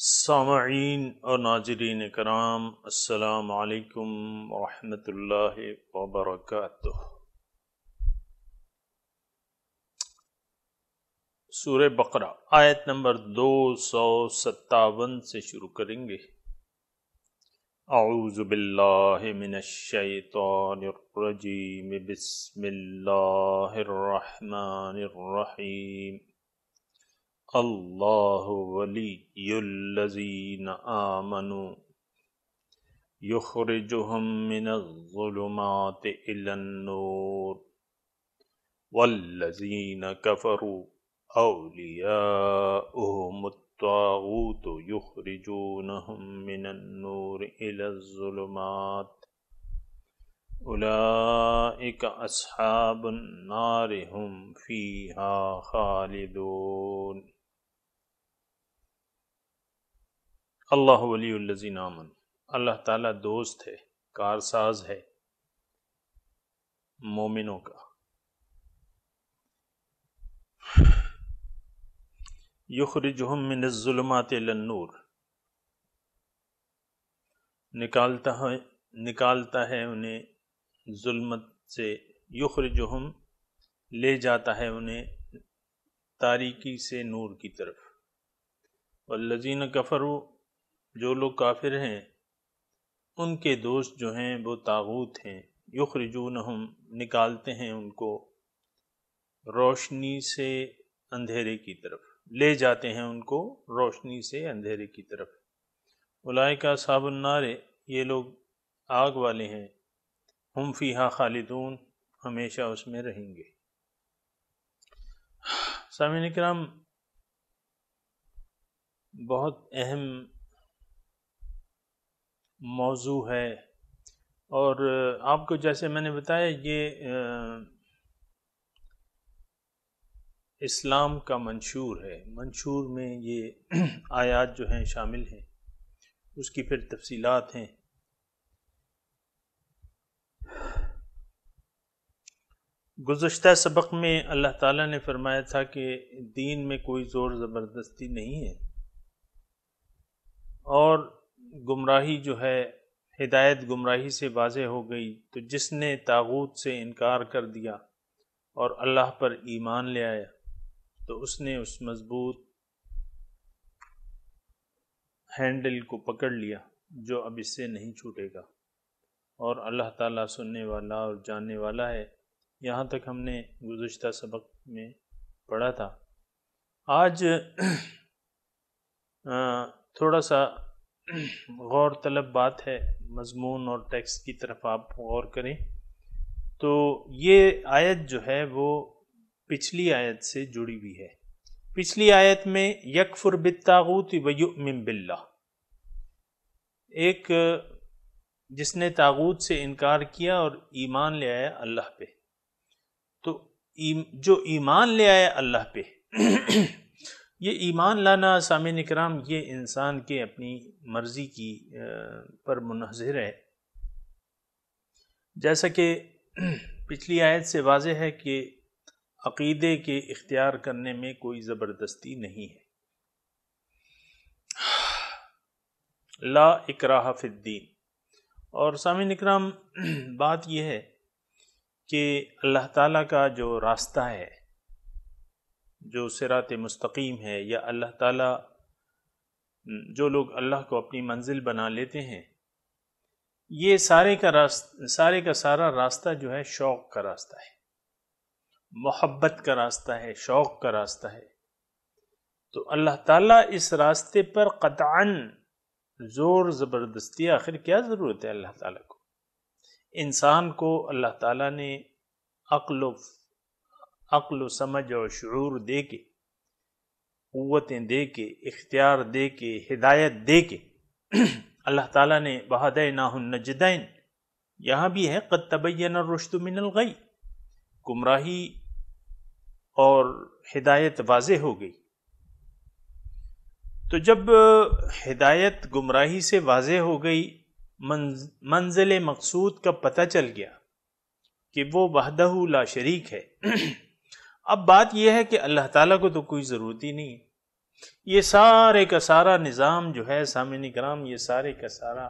سامعین اور ناظرین کرام، السلام علیکم ورحمۃ اللہ وبرکاتہ۔ سورہ بقرہ آیت نمبر 257 سے شروع کریں گے۔ اعوذ باللہ من الشیطان الرجیم، بسم اللہ الرحمن الرحیم۔ اللہ ولی الذین آمنوا یخرجہم من الظلمات الی النور والذین کفروا اولیاؤہم الطاغوت یخرجونہم من النور الی الظلمات اولئک اصحاب النار ہم فیہا خالدون۔ اللہ ولی الذین آمنوا، اللہ تعالیٰ دوست ہے، کارساز ہے مومنوں کا۔ یخرجہم من الظلمات الی النور، نکالتا ہے انہیں ظلمت سے، یخرجہم لے جاتا ہے انہیں تاریکی سے نور کی طرف۔ والذین کفروا، جو لوگ کافر ہیں ان کے دوست جو ہیں وہ طاغوت ہیں، یخرجونہم نکالتے ہیں ان کو روشنی سے اندھیرے کی طرف، لے جاتے ہیں ان کو روشنی سے اندھیرے کی طرف۔ اولئک اصحاب النار، یہ لوگ آگ والے ہیں، ہم فیہا خالدون، ہمیشہ اس میں رہیں گے۔ سامعین اکرام، بہت اہم موضوع ہے، اور آپ کو جیسے میں نے بتایا یہ اسلام کا منشور ہے، منشور میں یہ آیات جو ہیں شامل ہیں، اس کی پھر تفصیلات ہیں۔ گزشتہ سبق میں اللہ تعالیٰ نے فرمایا تھا کہ دین میں کوئی زور زبردستی نہیں ہے، اور گمراہی جو ہے، ہدایت گمراہی سے واضح ہو گئی، تو جس نے طاغوت سے انکار کر دیا اور اللہ پر ایمان لے آیا تو اس نے اس مضبوط ہینڈل کو پکڑ لیا جو اب اس سے نہیں چھوٹے گا، اور اللہ تعالیٰ سننے والا اور جاننے والا ہے۔ یہاں تک ہم نے گزشتہ سبق میں پڑھا تھا۔ آج تھوڑا سا غور طلب بات ہے، مضمون اور ٹیکسٹ کی طرف آپ غور کریں تو یہ آیت جو ہے وہ پچھلی آیت سے جڑی ہوئی ہے۔ پچھلی آیت میں یکفر بالطاغوت ویؤمن باللہ، ایک جس نے طاغوت سے انکار کیا اور ایمان لے آیا اللہ پہ، تو جو ایمان لے آیا اللہ پہ یہ ایمان لانا سامعین اکرام یہ انسان کے اپنی مرضی کی پر منحصر ہے، جیسا کہ پچھلی آیت سے واضح ہے کہ عقیدے کے اختیار کرنے میں کوئی زبردستی نہیں ہے۔ لا اکراہ فی الدین۔ اور سامعین اکرام، بات یہ ہے کہ اللہ تعالیٰ کا جو راستہ ہے، جو صراط مستقیم ہے، یا اللہ تعالیٰ جو لوگ اللہ کو اپنی منزل بنا لیتے ہیں، یہ سارے کا سارا راستہ جو ہے شوق کا راستہ ہے، محبت کا راستہ ہے، شوق کا راستہ ہے۔ تو اللہ تعالیٰ اس راستے پر قطعاً زور زبردستی، آخر کیا ضرورت ہے اللہ تعالیٰ کو؟ انسان کو اللہ تعالیٰ نے عقل و سمجھ اور شعور دے کے، قوتیں دے کے، اختیار دے کے، ہدایت دے کے، اللہ تعالیٰ نے وَهَدَيْنَاهُ النَّجْدَيْنِ، یہاں بھی ہے قَدْ تَبَيَّنَ الرُّشْدُ مِنَ الْغَيِّ، گمراہی اور ہدایت واضح ہو گئی۔ تو جب ہدایت گمراہی سے واضح ہو گئی، منزل مقصود کا پتہ چل گیا کہ وہ وحدہ لا شریک ہے، اب بات یہ ہے کہ اللہ تعالیٰ کو تو کوئی ضرورت ہی نہیں ہے، یہ سارے کا سارا نظام جو ہے سامعین کرام، یہ سارے کا سارا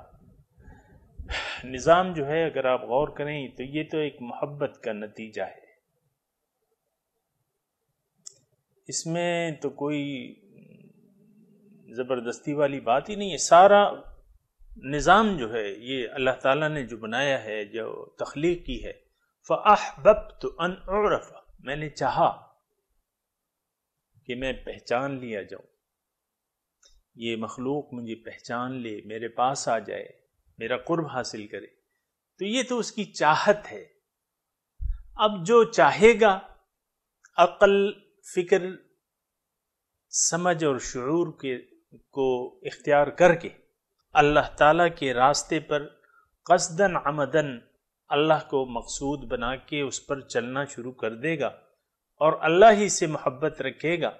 نظام جو ہے اگر آپ غور کریں تو یہ تو ایک محبت کا نتیجہ ہے. اس میں تو کوئی زبردستی والی بات ہی نہیں ہے. سارا نظام جو ہے یہ اللہ تعالیٰ نے جو بنایا ہے، جو تخلیق کی ہے. فَأَحْبَبْتُ أَنْ أُعْرَفَ، میں نے چاہا کہ میں پہچان لیا جاؤں، یہ مخلوق مجھے پہچان لے، میرے پاس آ جائے، میرا قرب حاصل کرے. تو یہ تو اس کی چاہت ہے. اب جو چاہے گا عقل، فکر، سمجھ اور شعور کو اختیار کر کے اللہ تعالیٰ کے راستے پر قصداً عمداً اللہ کو مقصود بنا کے اس پر چلنا شروع کر دے گا اور اللہ ہی سے محبت رکھے گا،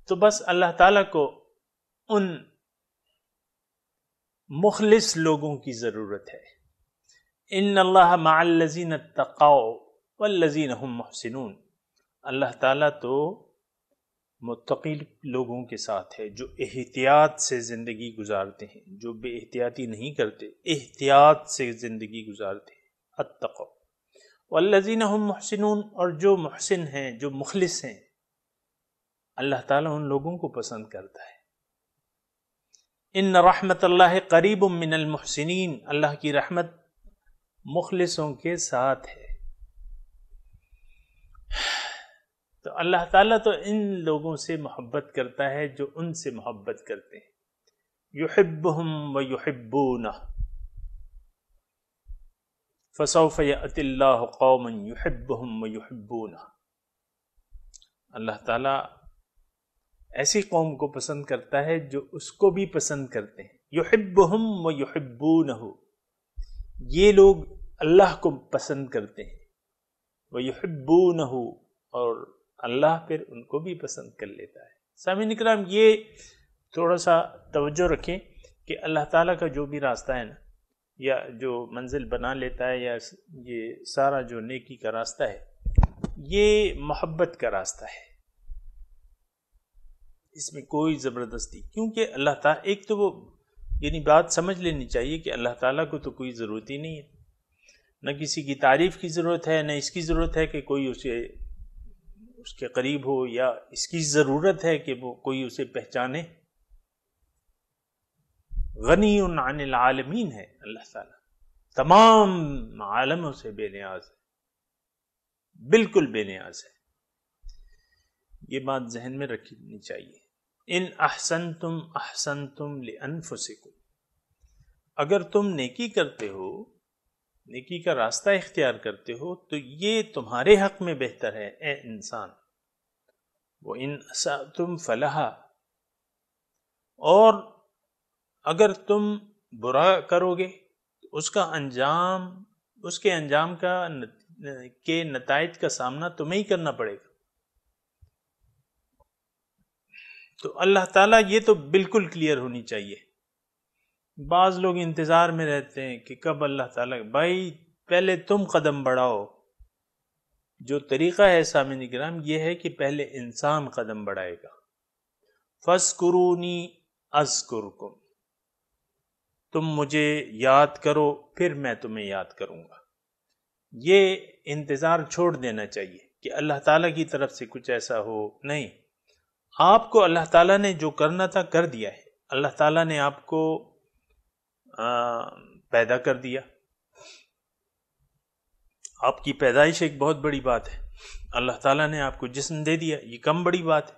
تو بس اللہ تعالیٰ کو ان مخلص لوگوں کی ضرورت ہے. ان اللہ مع الذین اتقوا والذین هم محسنون. اللہ تعالیٰ تو متقی لوگوں کے ساتھ ہے جو احتیاط سے زندگی گزارتے ہیں، جو بے احتیاطی نہیں کرتے، احتیاط سے زندگی گزارتے ہیں. اتقوا والذین هم محسنون، اور جو محسن ہیں، جو مخلص ہیں، اللہ تعالیٰ ان لوگوں کو پسند کرتا ہے. ان رحمت اللہ قریب من المحسنین، اللہ کی رحمت مخلصوں کے ساتھ ہے. تو اللہ تعالیٰ تو ان لوگوں سے محبت کرتا ہے جو ان سے محبت کرتے ہیں. یحبہم ویحبونہ، فسوف یأتی اللہ قوما یحبہم ویحبونہ. اللہ تعالیٰ ایسی قوم کو پسند کرتا ہے جو اس کو بھی پسند کرتے ہیں. یحبہم ویحبونہ، یہ لوگ اللہ کو پسند کرتے ہیں. ویحبونہ، اور اللہ پھر ان کو بھی پسند کر لیتا ہے. سامعین اکرام، یہ تھوڑا سا توجہ رکھیں کہ اللہ تعالیٰ کا جو بھی راستہ ہے نا، یا جو منزل بنا لیتا ہے، یا یہ سارا جو نیکی کا راستہ ہے، یہ محبت کا راستہ ہے. اس میں کوئی زبردستی، کیونکہ اللہ تعالیٰ ایک تو وہ یعنی بات سمجھ لینی چاہیے کہ اللہ تعالیٰ کو تو کوئی ضرورت ہی نہیں ہے، نہ کسی کی تعریف کی ضرورت ہے، نہ اس کی ضرورت ہے کہ کوئی اس کے قریب ہو، یا اس کی ضرورت ہے کہ وہ کوئی اسے پہچانے. غنی عن العالمین ہے اللہ تعالیٰ، تمام عالموں سے بے نیاز ہے، بالکل بے نیاز ہے. یہ بات ذہن میں رکھنی چاہیے. ان احسنتم احسنتم لانفسکم، اگر تم نیکی کرتے ہو، نیکی کا راستہ اختیار کرتے ہو، تو یہ تمہارے حق میں بہتر ہے اے انسان. وَإِنْ أَسَأْتُمْ فَلَهَا، اور اگر تم برا کرو گے تو اس کے انجام کے نتائج کا سامنا تمہیں ہی کرنا پڑے گا. تو اللہ تعالیٰ یہ تو بالکل کلیئر ہونی چاہیے. بعض لوگ انتظار میں رہتے ہیں کہ کب اللہ تعالیٰ، بھائی پہلے تم قدم بڑھاؤ. جو طریقہ ہے سامعین کرام یہ ہے کہ پہلے انسان قدم بڑھائے گا. فَاذْكُرُونِي أَذْكُرْكُمْ، تم مجھے یاد کرو پھر میں تمہیں یاد کروں گا. یہ انتظار چھوڑ دینا چاہیے کہ اللہ تعالیٰ کی طرف سے کچھ ایسا ہو. نہیں، آپ کو اللہ تعالیٰ نے جو کرنا تھا کر دیا ہے. اللہ تعالیٰ نے آپ کو پیدا کر دیا. آپ کی پیدائش ایک بہت بڑی بات ہے. اللہ تعالیٰ نے آپ کو جسم دے دیا، یہ کم بڑی بات ہے.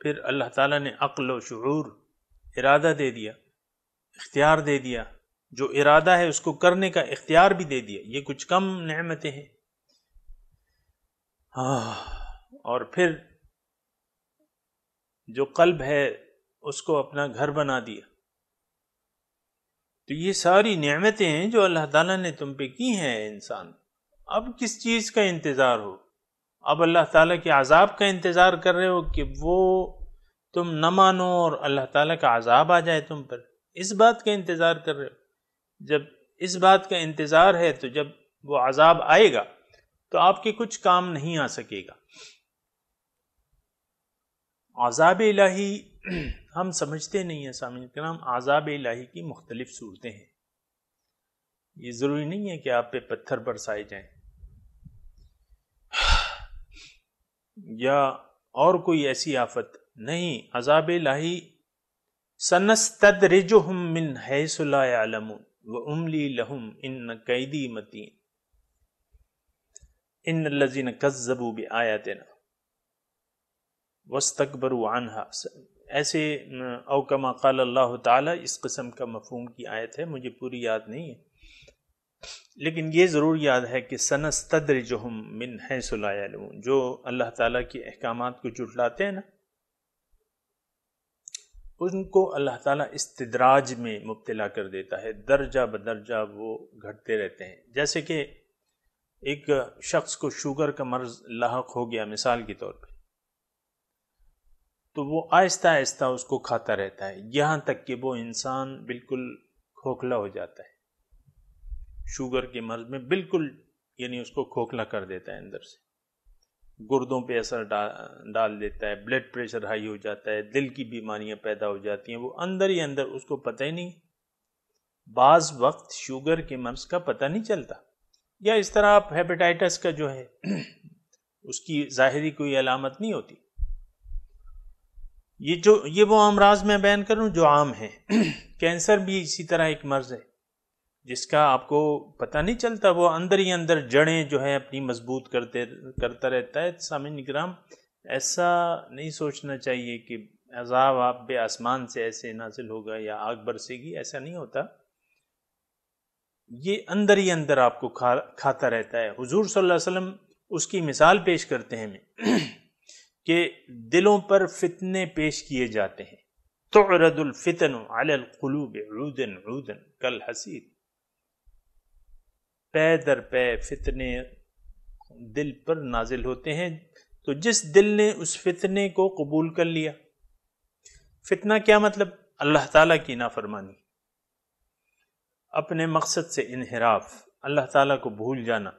پھر اللہ تعالیٰ نے عقل و شعور، ارادہ دے دیا، اختیار دے دیا. جو ارادہ ہے اس کو کرنے کا اختیار بھی دے دیا. یہ کچھ کم نعمتیں ہیں. اور پھر جو قلب ہے اس کو اپنا گھر بنا دیا. تو یہ ساری نعمتیں ہیں جو اللہ تعالیٰ نے تم پہ کی ہیں انسان. اب کس چیز کا انتظار ہو؟ اب اللہ تعالیٰ کے عذاب کا انتظار کر رہے ہو کہ وہ تم نہ مانو اور اللہ تعالیٰ کا عذاب آ جائے تم پر؟ اس بات کا انتظار کر رہے ہو؟ جب اس بات کا انتظار ہے تو جب وہ عذاب آئے گا تو آپ کے کچھ کام نہیں آ سکے گا. عذاب الہی ہم سمجھتے نہیں ہیں سامعین کرام، عذاب الہی کی مختلف صورتیں ہیں. یہ ضروری نہیں ہے کہ آپ پہ پتھر برسائے جائیں یا اور کوئی ایسی آفت نہیں. عذاب الہی سنستدرجہم من حیث لا یعلمون واملی لہم ان کیدی متین ان الذین کذبوا بآیاتنا واستکبروا عنہا. ایسے او کما قال اللہ تعالی، اس قسم کا مفہوم کی آیت ہے، مجھے پوری یاد نہیں ہے، لیکن یہ ضرور یاد ہے کہ سنستدرجہم من حیث لا یعلمون، جو اللہ تعالیٰ کے احکامات کو جھٹلاتے ہیں نا، ان کو اللہ تعالیٰ استدراج میں مبتلا کر دیتا ہے، درجہ بدرجہ وہ گھٹتے رہتے ہیں. جیسے کہ ایک شخص کو شوگر کا مرض لاحق ہو گیا مثال کے طور پہ، تو وہ آہستہ آہستہ اس کو کھاتا رہتا ہے یہاں تک کہ وہ انسان بالکل کھوکھلا ہو جاتا ہے. شوگر کے مرض میں بالکل یعنی اس کو کھوکھلا کر دیتا ہے اندر سے، گردوں پہ اثر ڈال دیتا ہے، بلڈ پریشر ہائی ہو جاتا ہے، دل کی بیماریاں پیدا ہو جاتی ہیں، وہ اندر ہی اندر اس کو پتہ ہی نہیں. بعض وقت شوگر کے مرض کا پتہ نہیں چلتا. یا اس طرح آپ ہیپیٹائٹس کا جو ہے اس کی ظاہری کوئی علامت نہیں ہوتی. یہ وہ امراض میں بیان کروں جو عام ہیں. کینسر بھی اسی طرح ایک مرض ہے جس کا آپ کو پتہ نہیں چلتا، وہ اندر ہی اندر جڑیں جو ہے اپنی مضبوط کرتا رہتا ہے. سامعین کرام، ایسا نہیں سوچنا چاہیے کہ عذاب آپ پہ آسمان سے ایسے نازل ہوگا یا آگ برسے گی، ایسا نہیں ہوتا. یہ اندر ہی اندر آپ کو کھاتا رہتا ہے. حضور صلی اللہ علیہ وسلم اس کی مثال پیش کرتے ہیں ہمیں کہ دلوں پر فتنے پیش کیے جاتے ہیں. تعرض الفتن علی القلوب عودا عودا کالحصیر. پے در پے فتنے دل پر نازل ہوتے ہیں، تو جس دل نے اس فتنے کو قبول کر لیا. فتنہ کیا مطلب؟ اللہ تعالیٰ کی نافرمانی، اپنے مقصد سے انحراف، اللہ تعالیٰ کو بھول جانا.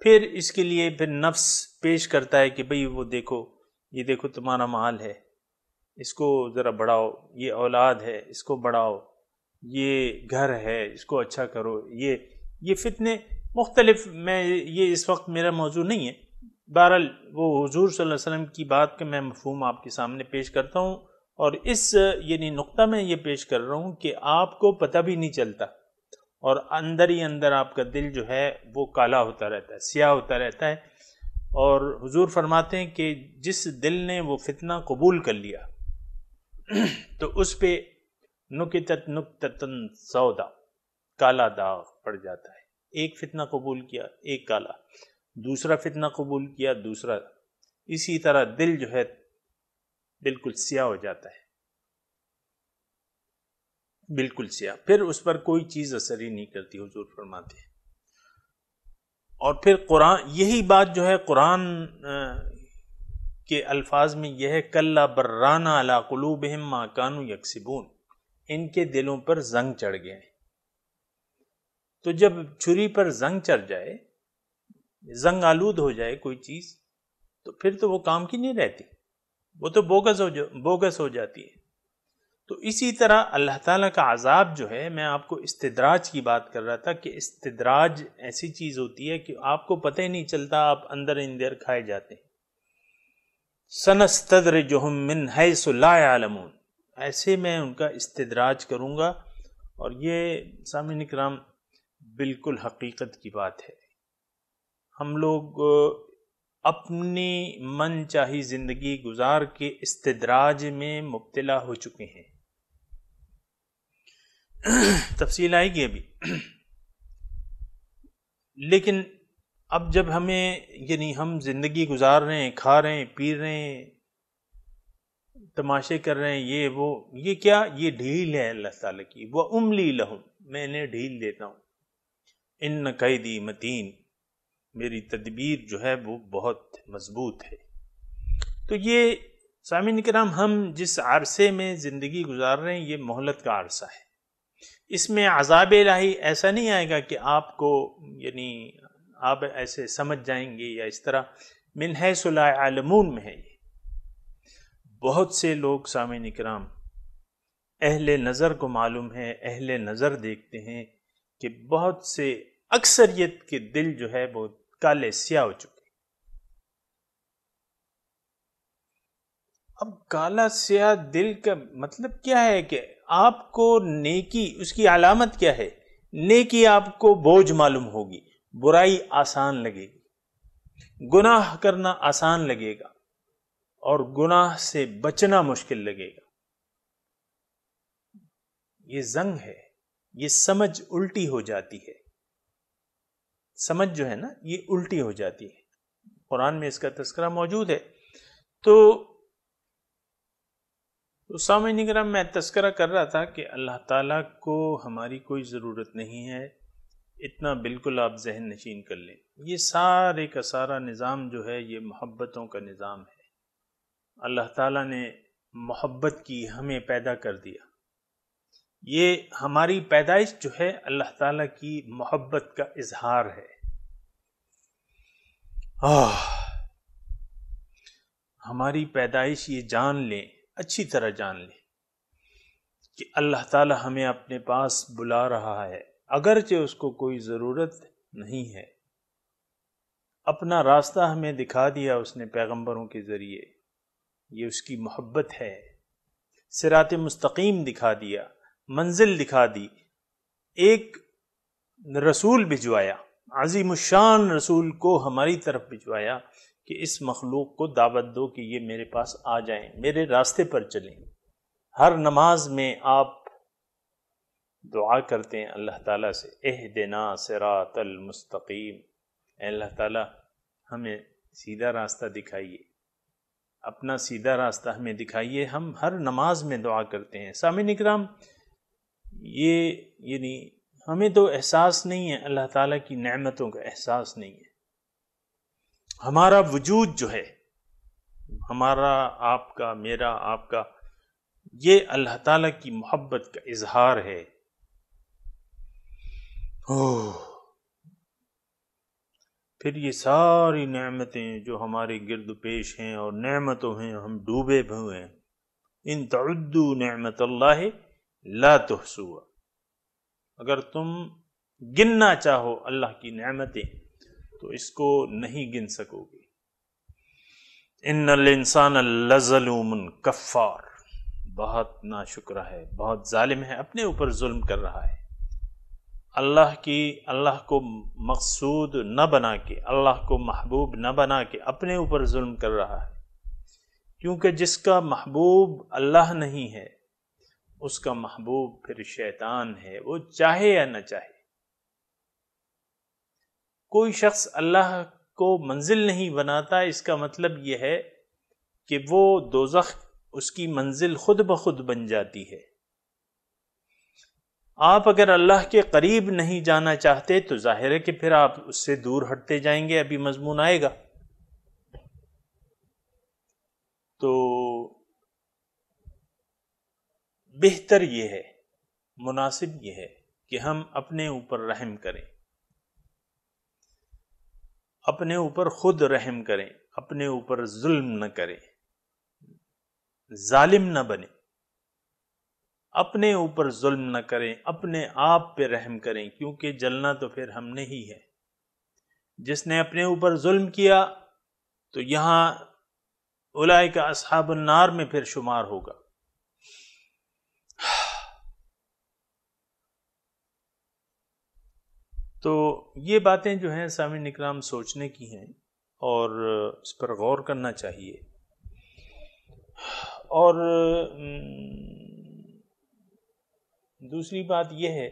پھر اس کے لیے پھر نفس پیش کرتا ہے کہ بھئی وہ دیکھو، یہ دیکھو تمہارا مال ہے، اس کو ذرا بڑھاؤ، یہ اولاد ہے اس کو بڑھاؤ، یہ گھر ہے اس کو اچھا کرو. یہ فتنے مختلف، میں یہ اس وقت میرا موضوع نہیں ہے. بہرحال وہ حضور صلی اللہ علیہ وسلم کی بات کا میں مفہوم آپ کے سامنے پیش کرتا ہوں، اور اس یعنی نقطہ میں یہ پیش کر رہا ہوں کہ آپ کو پتہ بھی نہیں چلتا، اور اندر ہی اندر آپ کا دل جو ہے وہ کالا ہوتا رہتا ہے، سیاہ ہوتا رہتا ہے. اور حضور فرماتے ہیں کہ جس دل نے وہ فتنہ قبول کر لیا تو اس پہ نکتت نکتتن سودا، کالا داغ پڑ جاتا ہے. ایک فتنہ قبول کیا، ایک کالا، دوسرا فتنہ قبول کیا، دوسرا، اسی طرح دل جو ہے بالکل سیاہ ہو جاتا ہے، بالکل سیاہ. پھر اس پر کوئی چیز اثر ہی نہیں کرتی، حضور فرماتے ہیں. اور پھر قرآن، یہی بات جو ہے قرآن کے الفاظ میں یہ ہے، کلا بران علی قلوبہم ما کانوا یکسبون. ان کے دلوں پر زنگ چڑھ گئے. تو جب چھری پر زنگ چڑھ جائے، زنگ آلود ہو جائے کوئی چیز، تو پھر تو وہ کام کی نہیں رہتی، وہ تو بوگس ہو جاتی ہے. تو اسی طرح اللہ تعالیٰ کا عذاب جو ہے، میں آپ کو استدراج کی بات کر رہا تھا کہ استدراج ایسی چیز ہوتی ہے کہ آپ کو پتہ ہی نہیں چلتا، آپ اندر اندر کھائے جاتے ہیں. سنستدرجہم من حیث لا یعلمون، ایسے میں ان کا استدراج کروں گا. اور یہ سامعین کرام بالکل حقیقت کی بات ہے. ہم لوگ اپنی من چاہی زندگی گزار کے استدراج میں مبتلا ہو چکے ہیں. تفصیل آئے گی ابھی. لیکن اب جب ہمیں یعنی ہم زندگی گزار رہے ہیں، کھا رہے ہیں، پی رہے ہیں، تماشے کر رہے ہیں، یہ کیا؟ یہ ڈھیل ہے اللہ تعالیٰ کی. وَأُمْلِي لَهُمْ، میں انہیں ڈھیل دیتا ہوں. ان قیدی متین، میری تدبیر جو ہے وہ بہت مضبوط ہے. تو یہ سامعین کرام، ہم جس عرصے میں زندگی گزار رہے ہیں یہ مہلت کا عرصہ ہے. اس میں عذاب الہی ایسا نہیں آئے گا کہ آپ کو یعنی آپ ایسے سمجھ جائیں گے یا اس طرح. من حیث لا یعلمون میں ہے یہ. بہت سے لوگ سامعین اکرام اہل نظر کو معلوم ہے، اہل نظر دیکھتے ہیں کہ بہت سے اکثریت کے دل جو ہے وہ کالے سیاہ ہو چکے۔ اب کالا سیاہ دل کا مطلب کیا ہے کہ آپ کو نیکی، اس کی علامت کیا ہے؟ نیکی آپ کو بوجھ معلوم ہوگی، برائی آسان لگے گی، گناہ کرنا آسان لگے گا اور گناہ سے بچنا مشکل لگے گا۔ یہ زنگ ہے، یہ سمجھ الٹی ہو جاتی ہے، سمجھ جو ہے نا یہ الٹی ہو جاتی ہے۔ قرآن میں اس کا تذکرہ موجود ہے۔ تو سامعین کرام، میں تذکرہ کر رہا تھا کہ اللہ تعالیٰ کو ہماری کوئی ضرورت نہیں ہے، اتنا بالکل آپ ذہن نشین کر لیں۔ یہ سارے کا سارا نظام جو ہے یہ محبتوں کا نظام ہے۔ اللہ تعالیٰ نے محبت کی، ہمیں پیدا کر دیا۔ یہ ہماری پیدائش جو ہے اللہ تعالیٰ کی محبت کا اظہار ہے۔ ہماری پیدائش یہ جان لیں، اچھی طرح جان لیں کہ اللہ تعالیٰ ہمیں اپنے پاس بلا رہا ہے، اگرچہ اس کو کوئی ضرورت نہیں ہے۔ اپنا راستہ ہمیں دکھا دیا اس نے پیغمبروں کے ذریعے، یہ اس کی محبت ہے۔ صراط مستقیم دکھا دیا، منزل دکھا دی، ایک رسول بھجوایا، عظیم الشان رسول کو ہماری طرف بھجوایا کہ اس مخلوق کو دعوت دو کہ یہ میرے پاس آ جائیں، میرے راستے پر چلیں۔ ہر نماز میں آپ دعا کرتے ہیں اللہ تعالیٰ سے، اہدنا صراط المستقیم، اے اللہ تعالیٰ ہمیں سیدھا راستہ دکھائیے، اپنا سیدھا راستہ ہمیں دکھائیے۔ ہم ہر نماز میں دعا کرتے ہیں۔ سامعین اکرام، یہ یعنی ہمیں تو احساس نہیں ہے، اللہ تعالیٰ کی نعمتوں کا احساس نہیں ہے۔ ہمارا وجود جو ہے، ہمارا، آپ کا، میرا، آپ کا، یہ اللہ تعالیٰ کی محبت کا اظہار ہے۔ پھر یہ ساری نعمتیں جو ہمارے گرد پیش ہیں اور نعمتوں ہیں، ہم ڈوبے ہوئے ہیں۔ ان تعدوا نعمت اللہ لا تحصوها، اگر تم گننا چاہو اللہ کی نعمتیں تو اس کو نہیں گن سکو گے۔ ان الانسان لظلوم کفار، بہت ناشکرہ ہے، بہت ظالم ہے، اپنے اوپر ظلم کر رہا ہے۔ اللہ کو مقصود نہ بنا کے، اللہ کو محبوب نہ بنا کے اپنے اوپر ظلم کر رہا ہے، کیونکہ جس کا محبوب اللہ نہیں ہے اس کا محبوب پھر شیطان ہے، وہ چاہے یا نہ چاہے۔ کوئی شخص اللہ کو منزل نہیں بناتا، اس کا مطلب یہ ہے کہ وہ دوزخ اس کی منزل خود بخود بن جاتی ہے۔ آپ اگر اللہ کے قریب نہیں جانا چاہتے تو ظاہر ہے کہ پھر آپ اس سے دور ہٹتے جائیں گے، ابھی مضمون آئے گا۔ تو بہتر یہ ہے، مناسب یہ ہے کہ ہم اپنے اوپر رحم کریں، اپنے اوپر خود رحم کریں، اپنے اوپر ظلم نہ کریں، ظالم نہ بنیں، اپنے اوپر ظلم نہ کریں، اپنے آپ پہ رحم کریں، کیونکہ جلنا تو پھر ہم نے ہی ہے۔ جس نے اپنے اوپر ظلم کیا تو یہاں اولئک اصحاب النار میں پھر شمار ہوگا۔ تو یہ باتیں جو ہیں سامعین اکرام سوچنے کی ہیں اور اس پر غور کرنا چاہیے۔ اور دوسری بات یہ ہے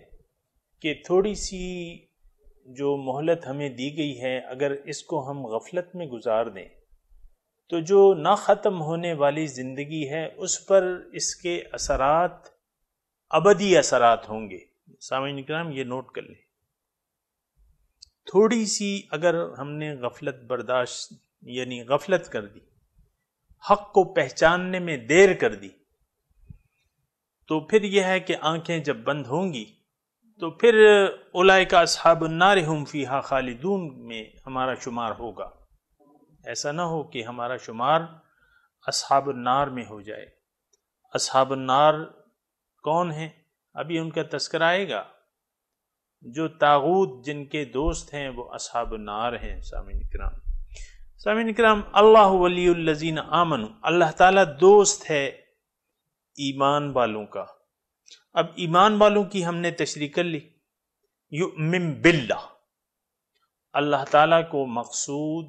کہ تھوڑی سی جو مہلت ہمیں دی گئی ہے، اگر اس کو ہم غفلت میں گزار دیں تو جو نہ ختم ہونے والی زندگی ہے اس پر اس کے اثرات ابدی اثرات ہوں گے۔ سامعین اکرام یہ نوٹ کر لیں، تھوڑی سی اگر ہم نے غفلت برداشت یعنی غفلت کر دی، حق کو پہچاننے میں دیر کر دی، تو پھر یہ ہے کہ آنکھیں جب بند ہوں گی تو پھر اولئک اصحاب النار ہم فیہا خالدون میں ہمارا شمار ہوگا۔ ایسا نہ ہو کہ ہمارا شمار اصحاب النار میں ہو جائے۔ اصحاب النار کون ہیں؟ ابھی ان کا تذکرہ آئے گا۔ جو طاغوت جن کے دوست ہیں وہ اصحاب النار ہیں۔ سامعین کرام، اللہ ولی الذین آمنوا، اللہ تعالیٰ دوست ہے ایمان والوں کا۔ اب ایمان والوں کی ہم نے تشریح کر لی۔ یؤمن باللہ، اللہ تعالیٰ کو مقصود،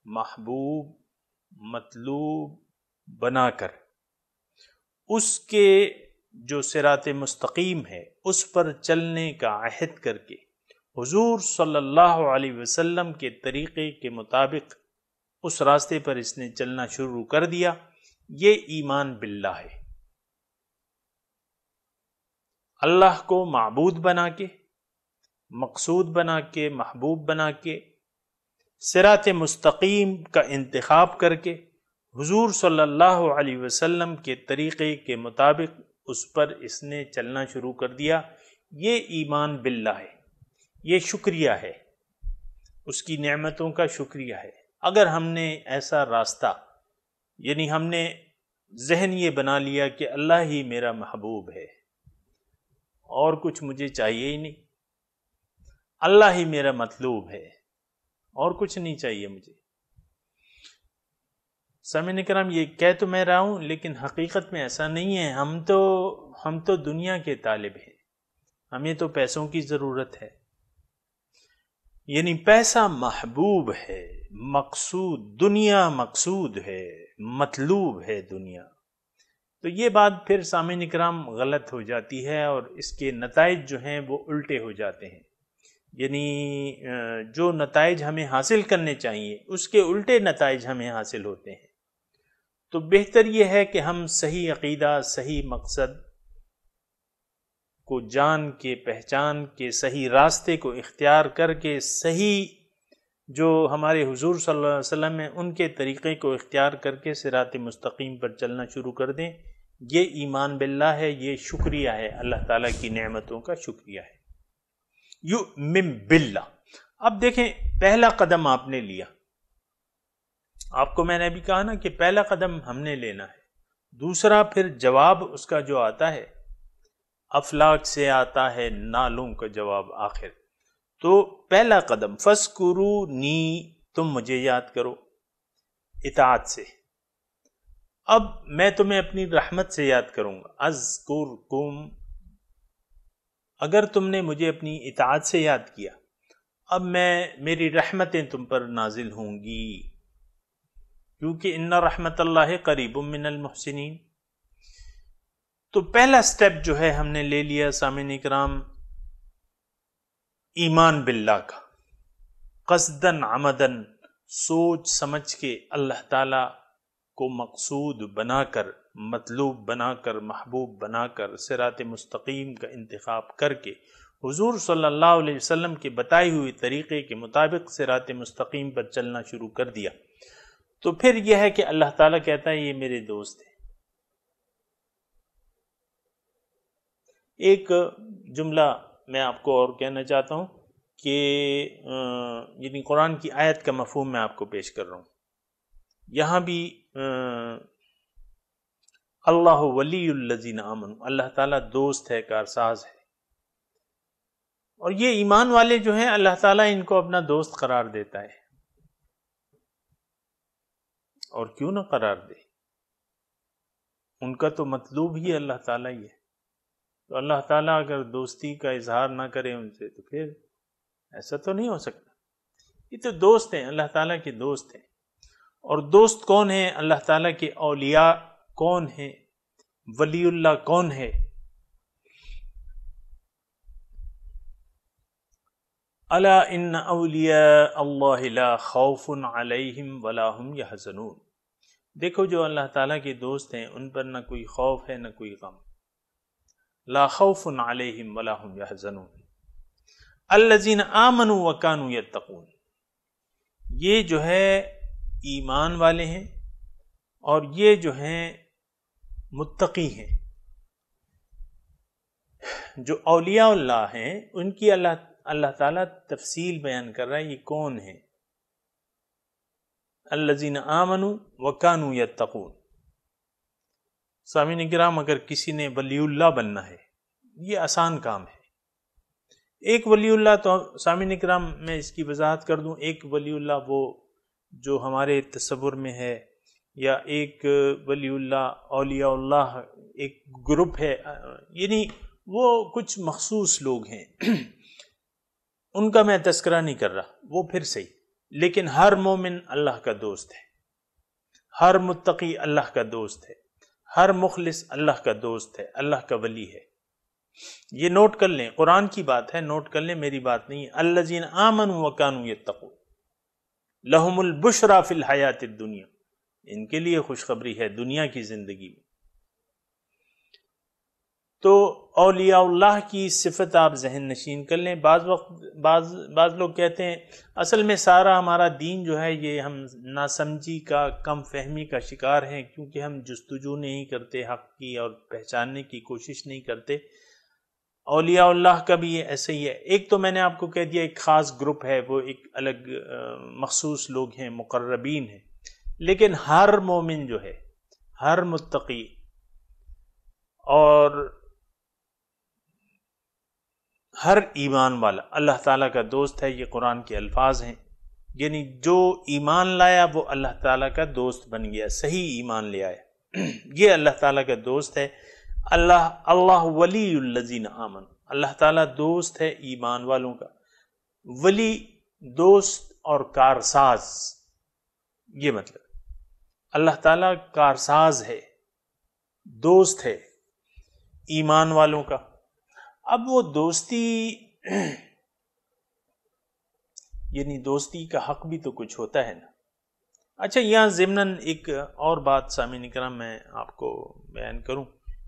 محبوب، مطلوب بنا کر اس کے جو صراط مستقیم ہے اس پر چلنے کا عہد کر کے حضور صلی اللہ علیہ وسلم کے طریقے کے مطابق اس راستے پر اس نے چلنا شروع کر دیا، یہ ایمان باللہ ہے۔ اللہ کو معبود بنا کے، مقصود بنا کے، محبوب بنا کے، صراط مستقیم کا انتخاب کر کے حضور صلی اللہ علیہ وسلم کے طریقے کے مطابق اس پر اس نے چلنا شروع کر دیا، یہ ایمان باللہ ہے، یہ شکریہ ہے، اس کی نعمتوں کا شکریہ ہے۔ اگر ہم نے ایسا راستہ، یعنی ہم نے ذہن یہ بنا لیا کہ اللہ ہی میرا محبوب ہے اور کچھ مجھے چاہیے ہی نہیں، اللہ ہی میرا مطلوب ہے اور کچھ نہیں چاہیے مجھے۔ سامعین کرام، یہ کہہ تو میں رہا ہوں لیکن حقیقت میں ایسا نہیں ہے۔ ہم تو دنیا کے طالب ہیں، ہمیں تو پیسوں کی ضرورت ہے، یعنی پیسہ محبوب ہے، مقصود دنیا مقصود ہے، مطلوب ہے دنیا۔ تو یہ بات پھر سامعین کرام غلط ہو جاتی ہے اور اس کے نتائج جو ہیں وہ الٹے ہو جاتے ہیں، یعنی جو نتائج ہمیں حاصل کرنے چاہیے اس کے الٹے نتائج ہمیں حاصل ہوتے ہیں۔ تو بہتر یہ ہے کہ ہم صحیح عقیدہ، صحیح مقصد کو جان کے، پہچان کے، صحیح راستے کو اختیار کر کے، صحیح جو ہمارے حضور صلی اللہ علیہ وسلم ہیں ان کے طریقے کو اختیار کر کے صراط مستقیم پر چلنا شروع کر دیں، یہ ایمان باللہ ہے، یہ شکریہ ہے، اللہ تعالیٰ کی نعمتوں کا شکریہ ہے۔ یؤمن باللہ۔ اب دیکھیں، پہلا قدم آپ نے لیا، آپ کو میں نے ابھی کہا نا کہ پہلا قدم ہم نے لینا ہے، دوسرا پھر جواب اس کا جو آتا ہے افلاک سے آتا ہے نالوں کا جواب آخر۔ تو پہلا قدم فَاذْكُرُونِی، تم مجھے یاد کرو اطاعت سے۔ اب میں تمہیں اپنی رحمت سے یاد کروں گا، اذکرکم، اگر تم نے مجھے اپنی اطاعت سے یاد کیا اب میری رحمتیں تم پر نازل ہوں گی، کیونکہ ان رحمت اللہ قریب من المحسنین۔ تو پہلا سٹیپ جو ہے ہم نے لے لیا سامعین اکرام، ایمان باللہ کا، قصدن عمدن، سوچ سمجھ کے اللہ تعالی کو مقصود بنا کر، مطلوب بنا کر، محبوب بنا کر، صراط مستقیم کا انتخاب کر کے حضور صلی اللہ علیہ وسلم کے بتائی ہوئی طریقے کے مطابق صراط مستقیم پر چلنا شروع کر دیا۔ تو پھر یہ ہے کہ اللہ تعالیٰ کہتا ہے یہ میرے دوست ہیں۔ ایک جملہ میں آپ کو اور کہنا چاہتا ہوں کہ یعنی قرآن کی آیت کا مفہوم میں آپ کو پیش کر رہا ہوں۔ یہاں بھی اللہ ولی الذین آمنوا، اللہ تعالیٰ دوست ہے، کارساز ہے، اور یہ ایمان والے جو ہیں اللہ تعالیٰ ان کو اپنا دوست قرار دیتا ہے، اور کیوں نہ قرار دے، ان کا تو مطلوب ہی اللہ تعالیٰ ہی ہے۔ تو اللہ تعالیٰ اگر دوستی کا اظہار نہ کرے ان سے تو پھر ایسا تو نہیں ہو سکتا۔ یہ تو دوست ہیں، اللہ تعالیٰ کے دوست ہیں۔ اور دوست کون ہیں؟ اللہ تعالیٰ کے اولیاء کون ہیں؟ ولی اللہ کون ہے؟ الا ان اولیاء اللہ لا خوف علیہم ولا هم یحزنون۔ دیکھو جو اللہ تعالیٰ کے دوست ہیں ان پر نہ کوئی خوف ہے نہ کوئی غم، لا خوف علیہم ولا هم یحزنون، الذین آمنوا وکانوا یتقون۔ یہ جو ہے ایمان والے ہیں اور یہ جو ہیں متقی ہیں۔ جو اولیاء اللہ ہیں ان کی اللہ تعالیٰ تفصیل بیان کر رہا ہے، یہ کون ہیں؟ الذین آمنوا وکانوا یتقون۔ سامعین کرام، اگر کسی نے ولی اللہ بننا ہے، یہ آسان کام ہے۔ ایک ولی اللہ تو سامعین کرام میں اس کی وضاحت کر دوں، ایک ولی اللہ وہ جو ہمارے تصور میں ہے، یا ایک ولی اللہ اولیاء اللہ ایک گروپ ہے، یعنی وہ کچھ مخصوص لوگ ہیں، ان کا میں تذکرہ نہیں کر رہا، وہ پھر صحیح، لیکن ہر مومن اللہ کا دوست ہے، ہر متقی اللہ کا دوست ہے، ہر مخلص اللہ کا دوست ہے، اللہ کا ولی ہے۔ یہ نوٹ کر لیں، قرآن کی بات ہے، نوٹ کر لیں، میری بات نہیں ہے۔ الذین آمنوا وکانوا یتقون لہم البشریٰ فی الحیات الدنیا، ان کے لیے خوشخبری ہے دنیا کی زندگی میں۔ تو اولیاء اللہ کی صفت آپ ذہن نشین کر لیں۔ بعض لوگ کہتے ہیں اصل میں سارا ہمارا دین جو ہے یہ ہم ناسمجھی کا، کم فہمی کا شکار ہیں، کیونکہ ہم جستجو نہیں کرتے حق کی اور پہچاننے کی کوشش نہیں کرتے۔ اولیاء اللہ کا بھی یہ ایسے ہی ہے۔ ایک تو میں نے آپ کو کہہ دیا ایک خاص گروپ ہے، وہ ایک الگ مخصوص لوگ ہیں، مقربین ہیں، لیکن ہر مومن جو ہے، ہر متقی اور ہر ایمان والا اللہ تعالیٰ کا دوست ہے۔ یہ قرآن کے الفاظ ہیں، یعنی جو ایمان لایا وہ اللہ تعالیٰ کا دوست بن گیا، صحیح ایمان لے آیا، یہ اللہ تعالیٰ کا دوست ہے۔ اللہ ولی الذین آمنوا، اللہ تعالیٰ دوست ہے ایمان والوں کا۔ ولی دوست اور کارساز، یہ مطلب اللہ تعالیٰ کارساز ہے، دوست ہے ایمان والوں کا۔ اب وہ دوستی یعنی دوستی کا حق بھی تو کچھ ہوتا ہے نا۔ اچھا، یہاں ضمناً ایک اور بات سامعین کرام میں آپ کو بیان کروں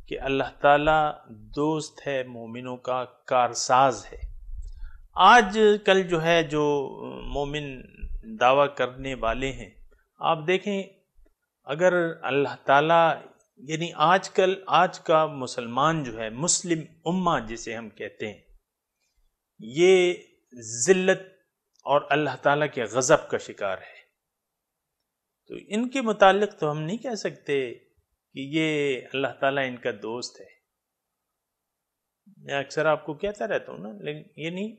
کہ اللہ تعالیٰ دوست ہے مومنوں کا، کارساز ہے۔ آج کل جو ہے جو مومن دعویٰ کرنے والے ہیں، آپ دیکھیں اگر اللہ تعالیٰ یعنی آج کا مسلمان جو ہے، مسلم امہ جسے ہم کہتے ہیں، یہ ذلت اور اللہ تعالیٰ کے غضب کا شکار ہے۔ تو ان کے متعلق تو ہم نہیں کہہ سکتے کہ یہ اللہ تعالیٰ ان کا دوست ہے۔ میں اکثر آپ کو کہتا رہتا ہوں نا، لیکن یہ نہیں،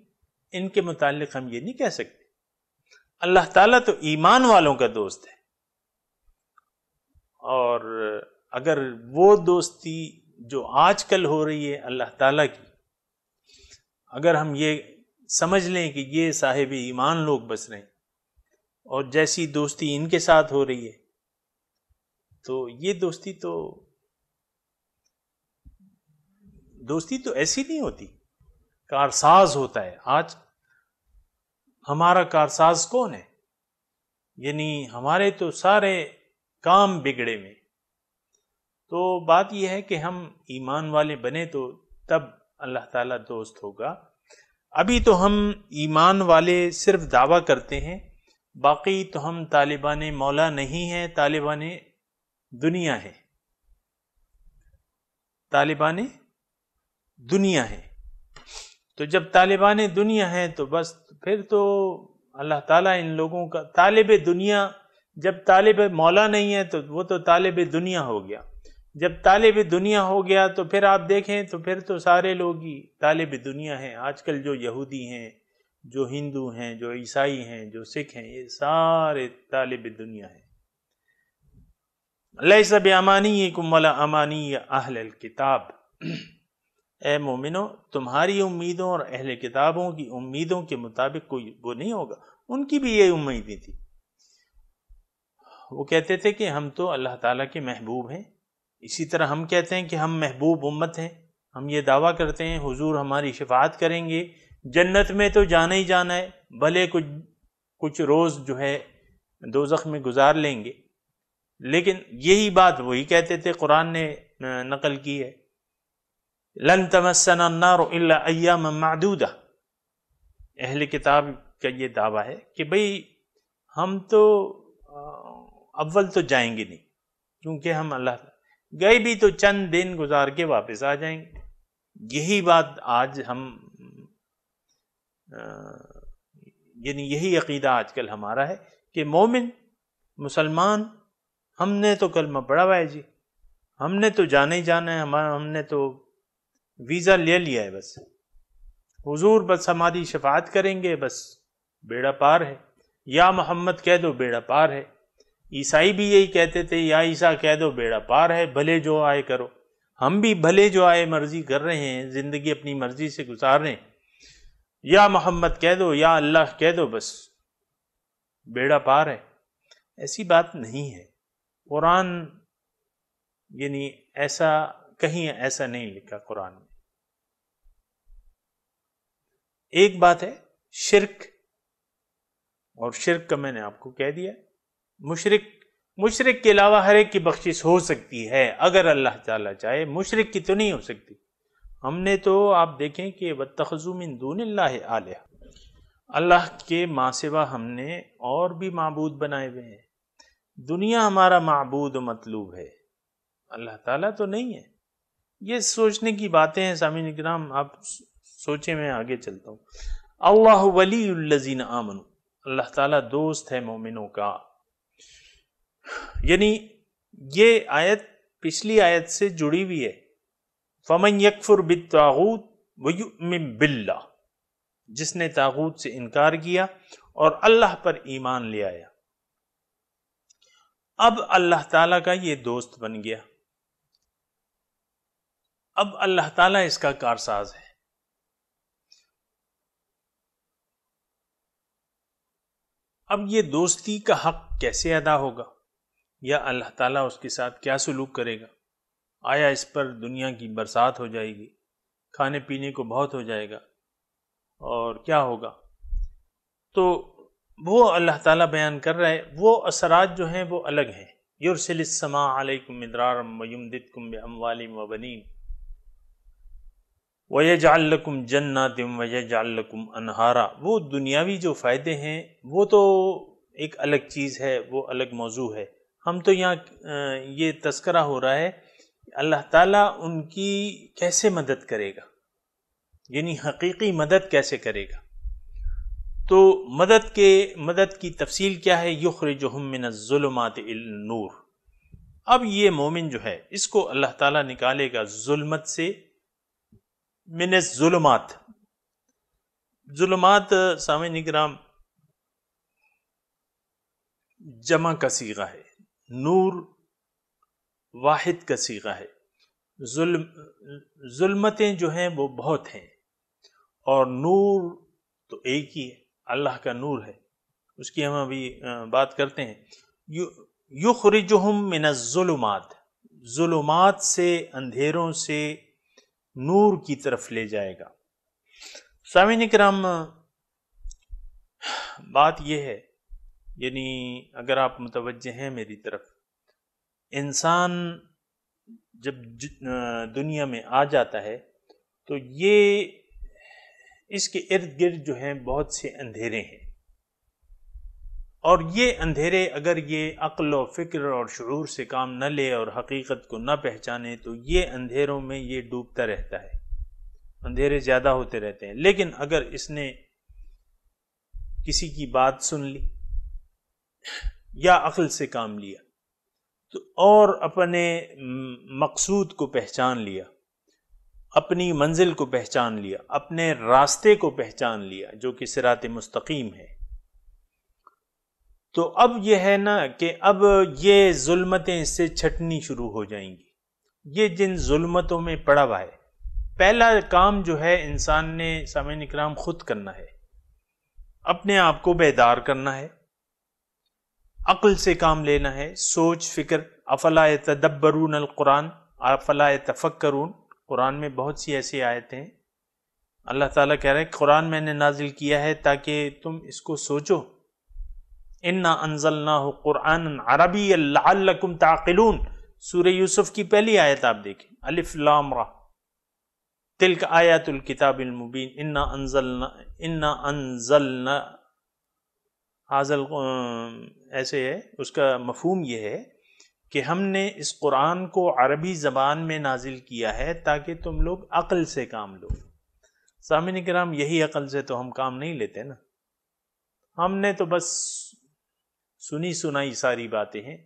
ان کے متعلق ہم یہ نہیں کہہ سکتے۔ اللہ تعالیٰ تو ایمان والوں کا دوست ہے، اور اگر وہ دوستی جو آج کل ہو رہی ہے اللہ تعالیٰ کی، اگر ہم یہ سمجھ لیں کہ یہ صاحب ایمان لوگ بس رہے ہیں اور جیسی دوستی ان کے ساتھ ہو رہی ہے، تو یہ دوستی تو ایسی نہیں ہوتی، کارساز ہوتا ہے۔ آج ہمارا کارساز کون ہے؟ یعنی ہمارے تو سارے کام بگڑے میں۔ تو بات یہ ہے کہ ہم ایمان والے بنے تو تب اللہ تعالیٰ دوست ہوگا۔ ابھی تو ہم ایمان والے صرف دعویٰ کرتے ہیں، باقی تو ہم طالبان مولا نہیں ہیں، طالبان دنیا ہے، طالبان دنیا ہے۔ تو جب طالبان دنیا ہیں تو بس پھر تو اللہ تعالیٰ ان لوگوں کا طالب دنیا، جب طالب مولا نہیں ہے تو وہ تو طالب دنیا ہو گیا۔ جب طالب دنیا ہو گیا تو پھر آپ دیکھیں تو پھر تو سارے لوگ ہی طالب دنیا ہیں۔ آج کل جو یہودی ہیں، جو ہندو ہیں، جو عیسائی ہیں، جو سکھ ہیں، یہ سارے طالب دنیا ہیں۔ لیس بامانیکم ولا امانی اہل الکتاب، اے مومنو تمہاری امیدوں اور اہل کتابوں کی امیدوں کے مطابق کوئی وہ نہیں ہوگا۔ ان کی بھی یہ امیدیں تھی، وہ کہتے تھے کہ ہم تو اللہ تعالیٰ کے محبوب ہیں، اسی طرح ہم کہتے ہیں کہ ہم محبوب امت ہیں، ہم یہ دعویٰ کرتے ہیں حضور ہماری شفاعت کریں گے، جنت میں تو جانا ہی جانا ہے، بھلے کچھ روز جو ہے دوزخ میں گزار لیں گے۔ لیکن یہی بات وہی کہتے تھے، قرآن نے نقل کی ہے، لن تمسنا النار الا ایاما معدودہ۔ اہل کتاب کا یہ دعویٰ ہے کہ بھئی ہم تو اول تو جائیں گے نہیں، کیونکہ ہم اللہ گئے بھی تو چند دن گزار کے واپس آ جائیں گے۔ یہی بات آج ہم یعنی یہی عقیدہ آج کل ہمارا ہے کہ مومن مسلمان ہم نے تو کلمہ پڑھا ہوا ہے جی، ہم نے تو جانا ہی جانا ہے، ہم نے تو ویزا لے لیا ہے، بس حضور بس ہماری شفاعت کریں گے، بس بیڑا پار ہے، یا محمد کہہ دو بیڑا پار ہے۔ عیسائی بھی یہی کہتے تھے، یا عیسیٰ کہہ دو بیڑا پار ہے، بھلے جو آئے کرو۔ ہم بھی بھلے جو آئے مرضی کر رہے ہیں، زندگی اپنی مرضی سے گزار رہے ہیں، یا محمد کہہ دو یا اللہ کہہ دو، بس بیڑا پار ہے۔ ایسی بات نہیں ہے، قرآن یعنی ایسا کہیں ایسا نہیں لکھا قرآن میں۔ ایک بات ہے شرک، اور شرک کا میں نے آپ کو کہہ دیا، مشرک کے علاوہ ہر ایک کی بخشش ہو سکتی ہے اگر اللہ تعالیٰ چاہے، مشرک کی تو نہیں ہو سکتی۔ ہم نے تو آپ دیکھیں کہ وَاتَّخَذُوا مِن دُونِ اللَّهِ آلِهَةً، اللہ کے ماں سوا ہم نے اور بھی معبود بنائے ہوئے ہیں۔ دنیا ہمارا معبود و مطلوب ہے، اللہ تعالیٰ تو نہیں ہے۔ یہ سوچنے کی باتیں ہیں سامعین کرام، آپ سوچیں، میں آگے چلتا ہوں۔ اللہ ولی الذین آمنوا، اللہ تعالیٰ دوست ہے مومنوں کا۔ یعنی یہ آیت پچھلی آیت سے جڑی ہوئی ہے، فَمَن يَكْفُرْ بِالطَّاغُوتِ وَيُؤْمِن بِاللَّهِ، جس نے طاغوت سے انکار کیا اور اللہ پر ایمان لے آیا، اب اللہ تعالیٰ کا یہ دوست بن گیا، اب اللہ تعالیٰ اس کا کارساز ہے۔ اب یہ دوستی کا حق کیسے ادا ہوگا، یا اللہ تعالیٰ اس کے ساتھ کیا سلوک کرے گا؟ آیا اس پر دنیا کی برسات ہو جائے گی، کھانے پینے کو بہت ہو جائے گا، اور کیا ہوگا؟ تو وہ اللہ تعالیٰ بیان کر رہا ہے، وہ اثرات جو ہیں وہ الگ ہیں۔ یرسل السماء علیکم مدرارا ویمددکم باموال وبنین وَيَجْعَلْ لَكُمْ جَنَّاتٍ وَيَجْعَلْ لَكُمْ أَنْهَارًا، وہ دنیاوی جو فائدے ہیں وہ تو ایک الگ چیز ہے، وہ الگ موضوع ہے۔ ہم تو یہاں یہ تذکرہ ہو رہا ہے اللہ تعالیٰ ان کی کیسے مدد کرے گا، یعنی حقیقی مدد کیسے کرے گا۔ تو مدد کی تفصیل کیا ہے؟ یخرجہم من الظلمات الی النور۔ اب یہ مومن جو ہے اس کو اللہ تعالیٰ نکالے گا ظلمت سے، من الظلمات، ظلمات سامعین کرام جمع کا صیغہ ہے، نور واحد کا صیغہ ہے۔ ظلمتیں جو ہیں وہ بہت ہیں، اور نور تو ایک ہی ہے، اللہ کا نور ہے، اس کی ہم ابھی بات کرتے ہیں۔ یخرجہم من الظلمات، ظلمات سے، اندھیروں سے نور کی طرف لے جائے گا۔ سامعین کرام بات یہ ہے، یعنی اگر آپ متوجہ ہیں میری طرف، انسان جب دنیا میں آ جاتا ہے تو یہ اس کے ارد گرد جو ہیں بہت سے اندھیرے ہیں، اور یہ اندھیرے اگر یہ عقل و فکر اور شعور سے کام نہ لے اور حقیقت کو نہ پہچانے تو یہ اندھیروں میں یہ ڈوبتا رہتا ہے، اندھیرے زیادہ ہوتے رہتے ہیں۔ لیکن اگر اس نے کسی کی بات سن لی یا عقل سے کام لیا تو اور اپنے مقصود کو پہچان لیا، اپنی منزل کو پہچان لیا، اپنے راستے کو پہچان لیا جو کہ صراط مستقیم ہے، تو اب یہ ہے نا کہ اب یہ ظلمتیں اس سے چھٹنی شروع ہو جائیں گی۔ یہ جن ظلمتوں میں پڑا ہوا ہے، پہلا کام جو ہے انسان نے سامعین اکرام خود کرنا ہے، اپنے آپ کو بیدار کرنا ہے، عقل سے کام لینا ہے، سوچ فکر۔ افلا یتدبرون القرآن افلا یتفکرون، قرآن میں بہت سی ایسی آیتیں ہیں، اللہ تعالیٰ کہہ رہے ہیں قرآن میں نے نازل کیا ہے تاکہ تم اس کو سوچو۔ انا انزلناہ قرآنا عربیا لعلکم تعقلون، سورہ یوسف کی پہلی آیت آپ دیکھیں، الف لام را تلک آیات الکتاب المبین، انا انزلنا حاضل، ایسے ہے، اس کا مفہوم یہ ہے کہ ہم نے اس قرآن کو عربی زبان میں نازل کیا ہے تاکہ تم لوگ عقل سے کام لو۔ سامعین کرام یہی عقل سے تو ہم کام نہیں لیتے نا، ہم نے تو بس سنی سنائی ساری باتیں ہیں.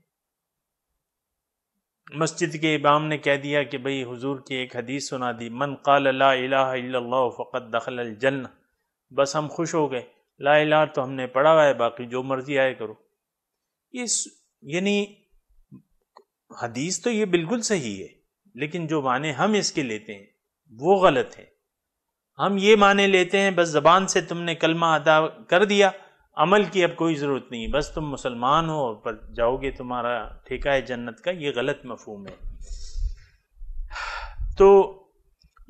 مسجد کے امام نے کہہ دیا کہ بھئی حضور کی ایک حدیث سنا دی، من قال لا الہ الا اللہ فقد دخل الجنہ، بس ہم خوش ہو گئے. لا الہ تو ہم نے پڑھا ہوا ہے، باقی جو مرضی آئے کرو. یعنی حدیث تو یہ بالکل صحیح ہے، لیکن جو معنی ہم اس کے لیتے ہیں وہ غلط ہے. ہم یہ معنی لیتے ہیں بس زبان سے تم نے کلمہ ادا کر دیا، عمل کی اب کوئی ضرورت نہیں، بس تم مسلمان ہو اور پر جاؤ گے، تمہارا ٹھیکہ ہے جنت کا. یہ غلط مفہوم ہے. تو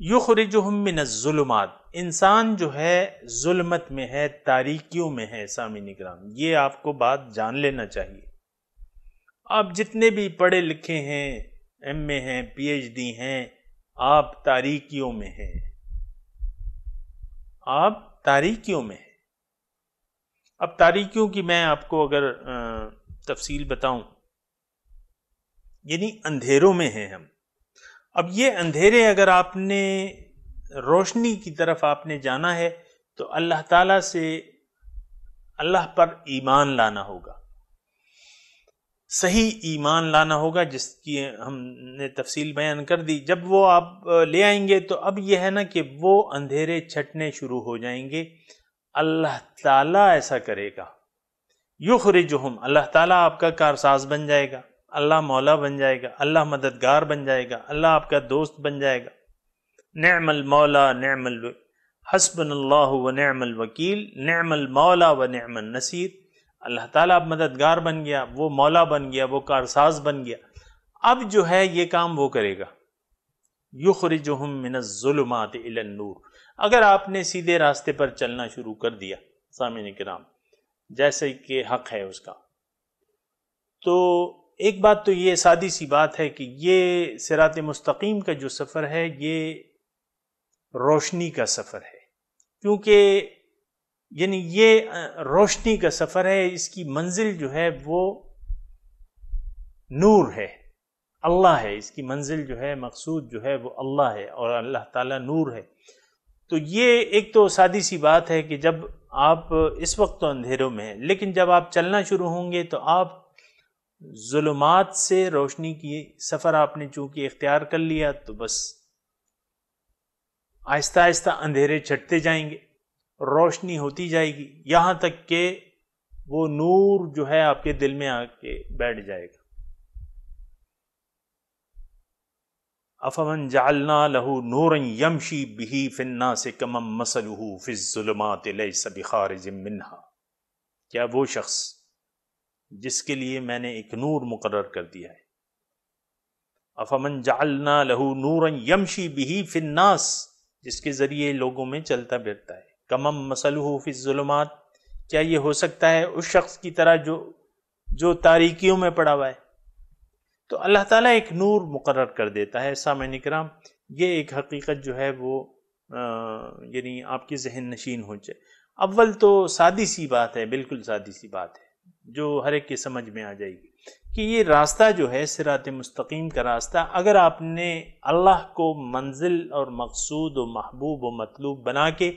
یخرجہم من الظلمات، انسان جو ہے ظلمت میں ہے، تاریکیوں میں ہے. سامعین اکرام، یہ آپ کو بات جان لینا چاہیے. آپ جتنے بھی پڑھے لکھے ہیں، ایم اے ہیں، پی ایچ ڈی ہیں، آپ تاریکیوں میں ہیں. آپ تاریکیوں میں ہیں. اب تاریکیوں کی میں آپ کو اگر تفصیل بتاؤں، یعنی اندھیروں میں ہیں ہم. اب یہ اندھیرے اگر آپ نے روشنی کی طرف آپ نے جانا ہے تو اللہ تعالیٰ سے، اللہ پر ایمان لانا ہوگا، صحیح ایمان لانا ہوگا، جس کی ہم نے تفصیل بیان کر دی. جب وہ آپ لے آئیں گے تو اب یہ ہے نا کہ وہ اندھیرے چھٹنے شروع ہو جائیں گے. اللہ تعالیٰ ایسا کرے گا. یخرجہم، اللہ تعالیٰ آپ کا کارساز بن جائے گا، اللہ مولا بن جائے گا، اللہ مددگار بن جائے گا، اللہ آپ کا دوست بن جائے گا. نعم المولا نعم حسبنا اللہ و نعم الوکیل، نعم المولا و نعم النصیر. اللہ تعالیٰ اب مددگار بن گیا، وہ مولا بن گیا، وہ کارساز بن گیا. اب جو ہے یہ کام وہ کرے گا. یخرجہم من الظلمات الی النور. اگر آپ نے سیدھے راستے پر چلنا شروع کر دیا سامعین کرام، جیسے کہ حق ہے اس کا، تو ایک بات تو یہ سادی سی بات ہے کہ یہ صراط مستقیم کا جو سفر ہے یہ روشنی کا سفر ہے. کیونکہ یعنی یہ روشنی کا سفر ہے، اس کی منزل جو ہے وہ نور ہے، اللہ ہے. اس کی منزل جو ہے، مقصود جو ہے وہ اللہ ہے، اور اللہ تعالیٰ نور ہے. تو یہ ایک تو سادی سی بات ہے کہ جب آپ اس وقت تو اندھیروں میں ہیں، لیکن جب آپ چلنا شروع ہوں گے تو آپ ظلمات سے روشنی کی سفر آپ نے چونکہ اختیار کر لیا، تو بس آہستہ آہستہ اندھیرے چھٹتے جائیں گے، روشنی ہوتی جائے گی، یہاں تک کہ وہ نور جو ہے آپ کے دل میں آ کے بیٹھ جائے گا. افمن جعلنا له نورا یمشی بہ فی الناس کمن مثلہ فی الظلمات لیس بخارج منہا. کیا وہ شخص جس کے لیے میں نے ایک نور مقرر کر دیا ہے، افمن جعلنا له نورا یمشی بہ فی الناس، جس کے ذریعے لوگوں میں چلتا پھرتا ہے، کمن مثلہ فی الظلمات، کیا یہ ہو سکتا ہے اس شخص کی طرح جو تاریکیوں میں پڑا ہوا ہے؟ تو اللہ تعالیٰ ایک نور مقرر کر دیتا ہے. سامعین کرام، یہ ایک حقیقت جو ہے وہ یعنی آپ کی ذہن نشین ہو جائے. اول تو سادی سی بات ہے، بالکل سادی سی بات ہے جو ہر ایک کی سمجھ میں آ جائے گی کہ یہ راستہ جو ہے صراط مستقیم کا راستہ، اگر آپ نے اللہ کو منزل اور مقصود و محبوب و مطلوب بنا کے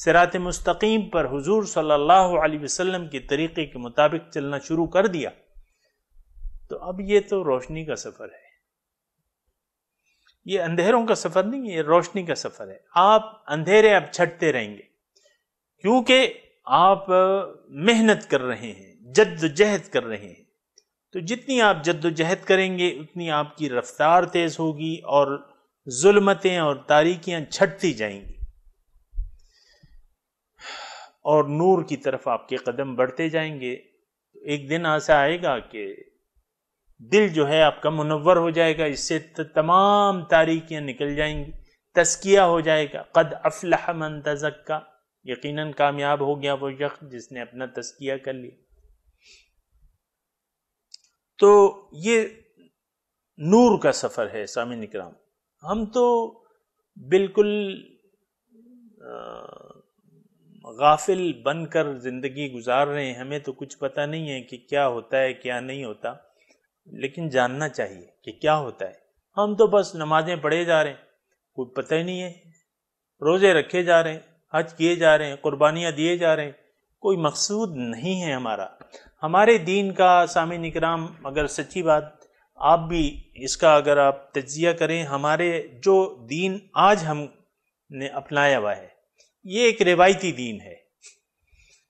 صراط مستقیم پر حضور صلی اللہ علیہ وسلم کے طریقے کے مطابق چلنا شروع کر دیا، تو اب یہ تو روشنی کا سفر ہے. یہ اندھیروں کا سفر نہیں ہے، یہ روشنی کا سفر ہے. آپ اندھیرے اب چھٹتے رہیں گے کیونکہ آپ محنت کر رہے ہیں، جد و جہد کر رہے ہیں. تو جتنی آپ جد و جہد کریں گے اتنی آپ کی رفتار تیز ہوگی اور ظلمتیں اور تاریکیاں چھٹتی جائیں گی، اور نور کی طرف آپ کے قدم بڑھتے جائیں گے. ایک دن ایسا آئے گا کہ دل جو ہے آپ کا منور ہو جائے گا، اس سے تمام تاریکیاں نکل جائیں گی، تزکیہ ہو جائے گا. قد افلح من تزکا، یقیناً کامیاب ہو گیا وہ شخص جس نے اپنا تزکیہ کر لیا. تو یہ نور کا سفر ہے. سامعین کرام، ہم تو بالکل غافل بن کر زندگی گزار رہے ہیں، ہمیں تو کچھ پتہ نہیں ہے کہ کیا ہوتا ہے کیا نہیں ہوتا، لیکن جاننا چاہیے کہ کیا ہوتا ہے. ہم تو بس نمازیں پڑھے جا رہے ہیں، کوئی پتہ ہی نہیں ہے، روزے رکھے جا رہے ہیں، حج کیے جا رہے ہیں، قربانیاں دیے جا رہے ہیں، کوئی مقصود نہیں ہے ہمارا. ہمارے دین کا سامعین اکرام، اگر سچی بات آپ بھی اس کا اگر آپ تجزیہ کریں، ہمارے جو دین آج ہم نے اپنایا ہوا ہے یہ ایک روایتی دین ہے.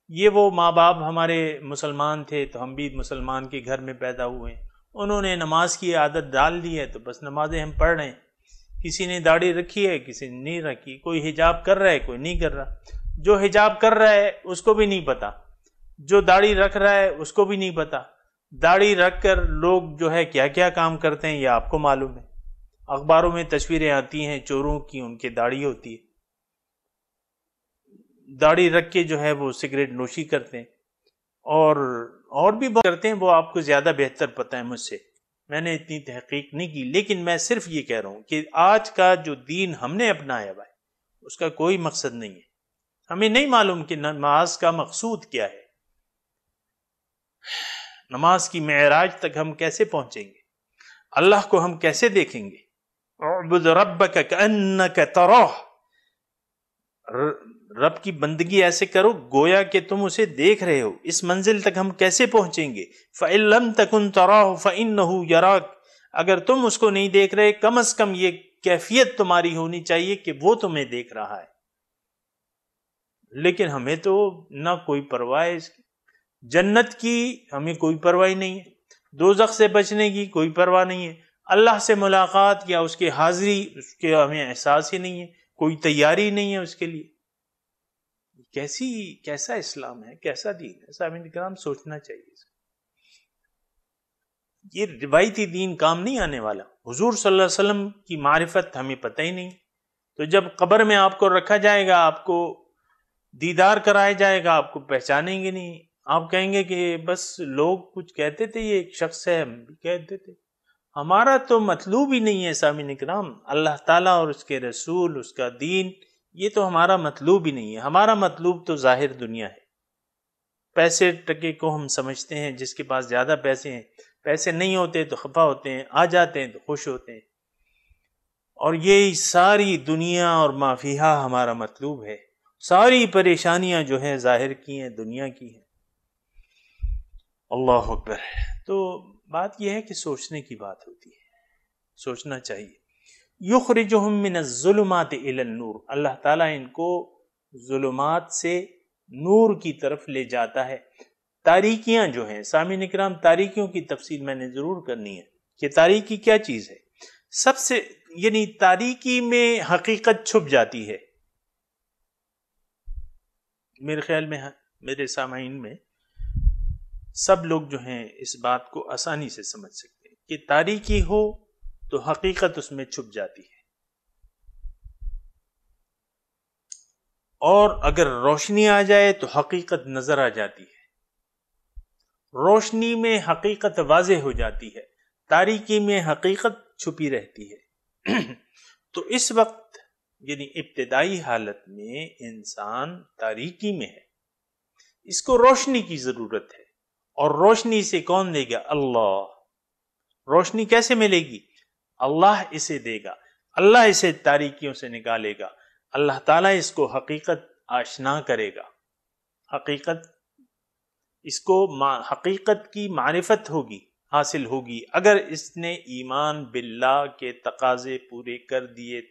یہ وہ ماں باپ ہمارے مسلمان تھے تو ہم بھی مسلمان کے گھر میں پیدا ہوئے، انہوں نے نماز کی عادت ڈال دی ہے تو بس نمازیں ہم پڑھ رہے ہیں. کسی نے داڑھی رکھی ہے، کسی نے نہیں رکھی، کوئی حجاب کر رہا ہے، کوئی نہیں کر رہا. جو حجاب کر رہا ہے اس کو بھی نہیں پتا، جو داڑھی رکھ رہا ہے اس کو بھی نہیں پتا. داڑھی رکھ کر لوگ جو ہے کیا کیا کام کرتے ہیں یہ آپ کو معلوم ہے. اخباروں میں تصویریں آتی ہیں چوروں کی، ان کے داڑھی ہوتی ہے، داڑھی رکھ کے جو ہے وہ سگریٹ نوشی کرتے ہیں اور بھی بہت کرتے ہیں. وہ آپ کو زیادہ بہتر پتہ ہے مجھ سے، میں نے اتنی تحقیق نہیں کی، لیکن میں صرف یہ کہہ رہا ہوں کہ آج کا جو دین ہم نے اپنایا ہوا ہے اس کا کوئی مقصد نہیں ہے. ہمیں نہیں معلوم کہ نماز کا مقصود کیا ہے، نماز کی معراج تک ہم کیسے پہنچیں گے، اللہ کو ہم کیسے دیکھیں گے. اعبد ربک کأنک تراہ، رب کی بندگی ایسے کرو گویا کہ تم اسے دیکھ رہے ہو. اس منزل تک ہم کیسے پہنچیں گے؟ فَإِن لَمْ تَكُنْ تَرَاهُ فَإِنَّهُ يَرَاكَ، اگر تم اس کو نہیں دیکھ رہے کم از کم یہ کیفیت تمہاری ہونی چاہیے کہ وہ تمہیں دیکھ رہا ہے. لیکن ہمیں تو نہ کوئی پرواہ ہے اس کی، جنت کی ہمیں کوئی پرواہ نہیں ہے، دوزخ سے بچنے کی کوئی پرواہ نہیں ہے، اللہ سے ملاقات یا اس کی حاضری اس کے ہمیں احساس ہی نہیں ہے، کوئی تیاری نہیں ہے اس کے لیے. کیسا اسلام ہے، کیسا دین ہے؟ سامعین کرام سوچنا چاہیے. یہ روایتی دین کام نہیں آنے والا. حضور صلی اللہ علیہ وسلم کی معرفت ہمیں پتہ ہی نہیں، تو جب قبر میں آپ کو رکھا جائے گا، آپ کو دیدار کرایا جائے گا، آپ کو پہچانیں گے نہیں. آپ کہیں گے کہ بس لوگ کچھ کہتے تھے یہ ایک شخص ہے، ہم بھی کہتے تھے. ہمارا تو مطلوب ہی نہیں ہے سامعین اکرام، اللہ تعالیٰ اور اس کے رسول، اس کا دین، یہ تو ہمارا مطلوب ہی نہیں ہے. ہمارا مطلوب تو ظاہر دنیا ہے. پیسے ٹکے کو ہم سمجھتے ہیں، جس کے پاس زیادہ پیسے ہیں، پیسے نہیں ہوتے تو خفا ہوتے ہیں، آ جاتے ہیں تو خوش ہوتے ہیں. اور یہ ساری دنیا اور ما فیہا ہمارا مطلوب ہے. ساری پریشانیاں جو ہیں ظاہر کی ہیں، دنیا کی ہیں. اللہ اکبر. تو بات یہ ہے کہ سوچنے کی بات ہوتی ہے، سوچنا چاہیے. یخرجہم من الظلمات الی النور، اللہ تعالیٰ ان کو ظلمات سے نور کی طرف لے جاتا ہے. تاریکیاں جو ہیں سامعین اکرام، تاریکیوں کی تفصیل میں نے ضرور کرنی ہے کہ تاریکی کیا چیز ہے. سب سے یعنی تاریکی میں حقیقت چھپ جاتی ہے. میرے خیال میں میرے سامعین میں سب لوگ جو ہیں اس بات کو آسانی سے سمجھ سکتے ہیں کہ تاریکی ہو تو حقیقت اس میں چھپ جاتی ہے، اور اگر روشنی آ جائے تو حقیقت نظر آ جاتی ہے. روشنی میں حقیقت واضح ہو جاتی ہے، تاریکی میں حقیقت چھپی رہتی ہے. تو اس وقت یعنی ابتدائی حالت میں انسان تاریکی میں ہے، اس کو روشنی کی ضرورت ہے. اور روشنی سے کون دے گا؟ اللہ. روشنی کیسے ملے گی؟ اللہ اسے دے گا، اللہ اسے تاریکیوں سے نکالے گا، اللہ تعالیٰ اس کو حقیقت آشنا کرے گا. حقیقت اس کو حقیقت کی معرفت ہوگی، حاصل ہوگی اگر اس نے ایمان باللہ کے تقاضے پورے کر دیے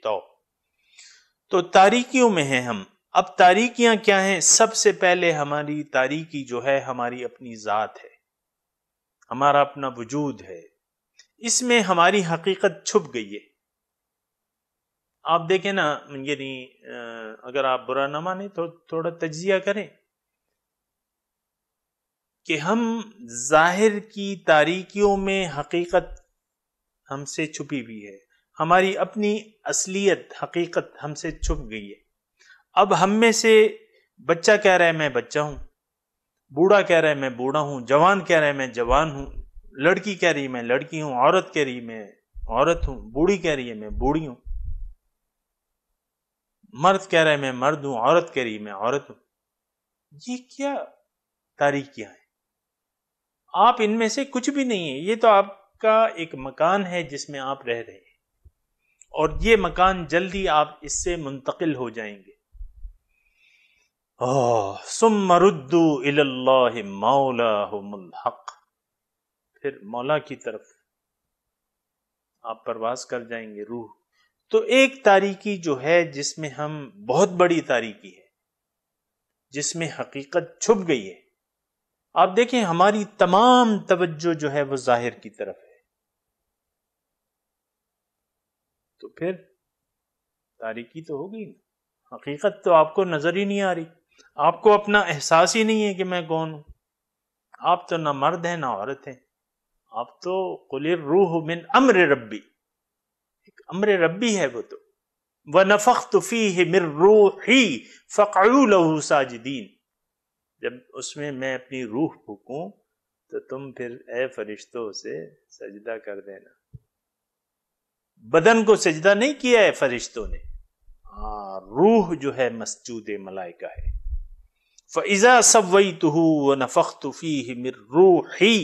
تو تاریکیوں میں ہیں ہم. اب تاریکیاں کیا ہیں؟ سب سے پہلے ہماری تاریکی جو ہے ہماری اپنی ذات ہے، ہمارا اپنا وجود ہے، اس میں ہماری حقیقت چھپ گئی ہے. آپ دیکھیں نا، یعنی اگر آپ برا نہ مانیں تو تھوڑا تجزیہ کریں کہ ہم ظاہر کی تاریکیوں میں حقیقت ہم سے چھپی ہوئی ہے، ہماری اپنی اصلیت حقیقت ہم سے چھپ گئی ہے. اب ہم میں سے بچہ کہہ رہا ہے میں بچہ ہوں، بوڑھا کہہ رہا ہے میں بوڑھا ہوں، جوان کہہ رہا ہے میں جوان ہوں، لڑکی کہہ رہی ہے میں لڑکی ہوں، عورت کہہ رہی ہے میں عورت ہوں، بوڑھی کہہ رہی ہے میں بوڑھی ہوں، مرد کہہ رہا ہے میں مرد ہوں، عورت کہہ رہی ہے میں عورت ہوں. یہ کیا تاریکیاں ہیں؟ آپ ان میں سے کچھ بھی نہیں ہے. یہ تو آپ کا ایک مکان ہے جس میں آپ رہ رہے ہیں، اور یہ مکان جلدی آپ اس سے منتقل ہو جائیں گے. ثم ردوا الی اللہ مولاہم الحق، پھر مولا کی طرف آپ پرواز کر جائیں گے روح۔ تو ایک تاریکی جو ہے جس میں ہم، بہت بڑی تاریکی ہے جس میں حقیقت چھپ گئی ہے، آپ دیکھیں ہماری تمام توجہ جو ہے وہ ظاہر کی طرف ہے، تو پھر تاریکی تو ہو گئی نا، حقیقت تو آپ کو نظر ہی نہیں آ رہی، آپ کو اپنا احساس ہی نہیں ہے کہ میں کون ہوں، آپ تو نہ مرد ہیں نہ عورت ہیں، آپ تو قل الروح من امر ربی، ایک امر ربی ہے وہ تو، وَنَفَخْتُ فِيهِ مِن رُوحِي فَقْعُوا لَهُ سَاجِدِينَ، جب اس میں اپنی روح پھونکوں تو تم پھر اے فرشتوں سے سجدہ کر دینا۔ بدن کو سجدہ نہیں کیا ہے فرشتوں نے، روح جو ہے مسجود ملائکہ ہے۔ فَإِذَا سَوَّيْتُهُ وَنَفَخْتُ فِيهِ مِن رُوحِي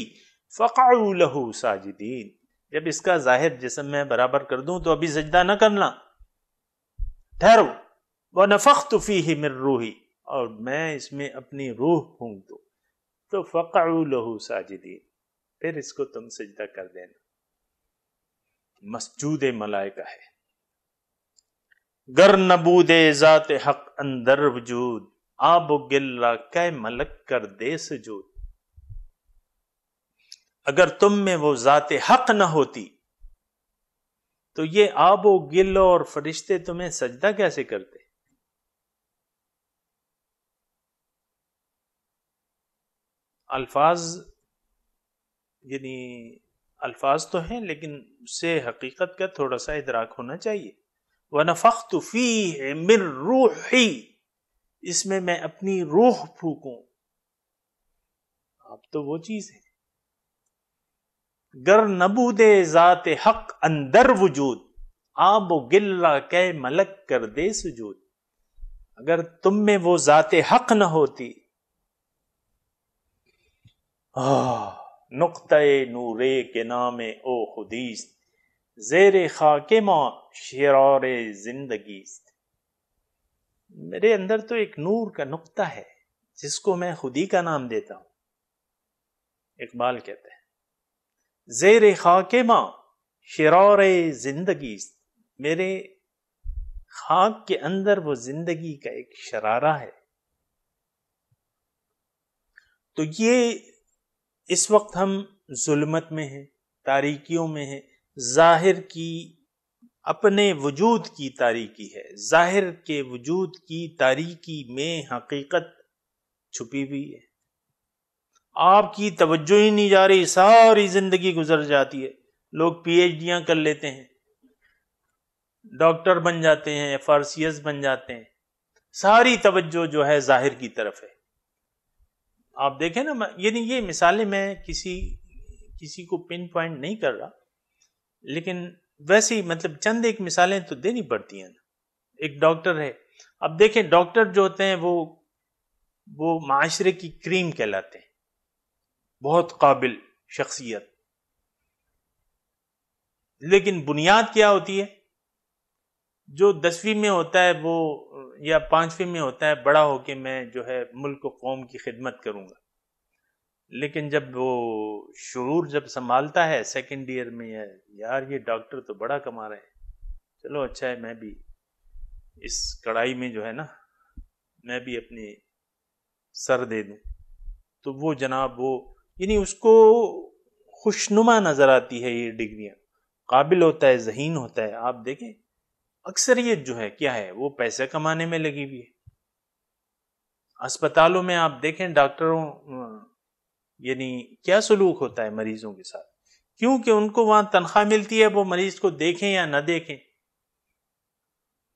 فَقْعُوا لَهُ سَاجِدِينَ، جب اس کا ظاہر جسم میں برابر کر دوں تو ابھی سجدہ نہ کرنا، ٹھہرو۔ وَنَفَخْتُ فِيهِ مِن رُوحِي، اور میں اس میں اپنی روح پھونک دوں تو فَقْعُوا لَهُ سَاجِدِينَ، پھر اس کو تم سجدہ کر دینا۔ مسجود ملائکہ ہے۔ گر نبود ذات حق اندر وجود، آب و گل را کہ ملک کر دے سجود، اگر تم میں وہ ذات حق نہ ہوتی تو یہ آب و گل اور فرشتے تمہیں سجدہ کیسے کرتے؟ الفاظ یعنی الفاظ تو ہیں لیکن اس سے حقیقت کا تھوڑا سا ادراک ہونا چاہیے۔ وَنَفَخْتُ فِيهِ مِن رُوحِي، اس میں اپنی روح پھونکوں، اب تو وہ چیز ہے۔ گر نبود ذات حق اندر وجود، آب و گل را کہ ملک کر دے سجود، اگر تم میں وہ ذات حق نہ ہوتی، نقطۂ نورے کے نام او خودیست، زیر خاک ماں شرار زندگیست، میرے اندر تو ایک نور کا نقطہ ہے جس کو میں خودی کا نام دیتا ہوں۔ اقبال کہتا ہے زیر خاک ماں شرار زندگیست، میرے خاک کے اندر وہ زندگی کا ایک شرارہ ہے۔ تو یہ اس وقت ہم ظلمت میں ہیں، تاریکیوں میں ہیں، ظاہر کی اپنے وجود کی تاریکی ہے، ظاہر کے وجود کی تاریکی میں حقیقت چھپی ہوئی ہے، آپ کی توجہ ہی نہیں جا رہی، ساری زندگی گزر جاتی ہے، لوگ پی ایچ ڈیاں کر لیتے ہیں، ڈاکٹر بن جاتے ہیں، FRCS بن جاتے ہیں، ساری توجہ جو ہے ظاہر کی طرف ہے۔ آپ دیکھیں نا، یعنی یہ مثالیں میں کسی کو پن پوائنٹ نہیں کر رہا، لیکن ویسے ہی مطلب چند ایک مثالیں تو دینی پڑتی ہیں نا۔ ایک ڈاکٹر ہے، اب دیکھیں ڈاکٹر جو ہوتے ہیں وہ معاشرے کی کریم کہلاتے ہیں، بہت قابل شخصیت، لیکن بنیاد کیا ہوتی ہے؟ جو 10ویں میں ہوتا ہے وہ یا 5ویں میں ہوتا ہے بڑا ہو کے میں جو ہے ملک و قوم کی خدمت کروں گا، لیکن جب وہ شعور جب سنبھالتا ہے 2nd ایئر میں، یار یہ ڈاکٹر تو بڑا کما رہے ہیں، چلو اچھا ہے میں بھی اس کڑائی میں جو ہے نا میں بھی اپنی سر دے دوں، تو وہ جناب وہ یعنی اس کو خوشنما نظر آتی ہے یہ ڈگریاں، قابل ہوتا ہے، ذہین ہوتا ہے۔ آپ دیکھیں اکثریت جو ہے کیا ہے، وہ پیسے کمانے میں لگی ہوئی ہے۔ اسپتالوں میں آپ دیکھیں ڈاکٹروں یعنی کیا سلوک ہوتا ہے مریضوں کے ساتھ، کیونکہ ان کو وہاں تنخواہ ملتی ہے، وہ مریض کو دیکھیں یا نہ دیکھیں۔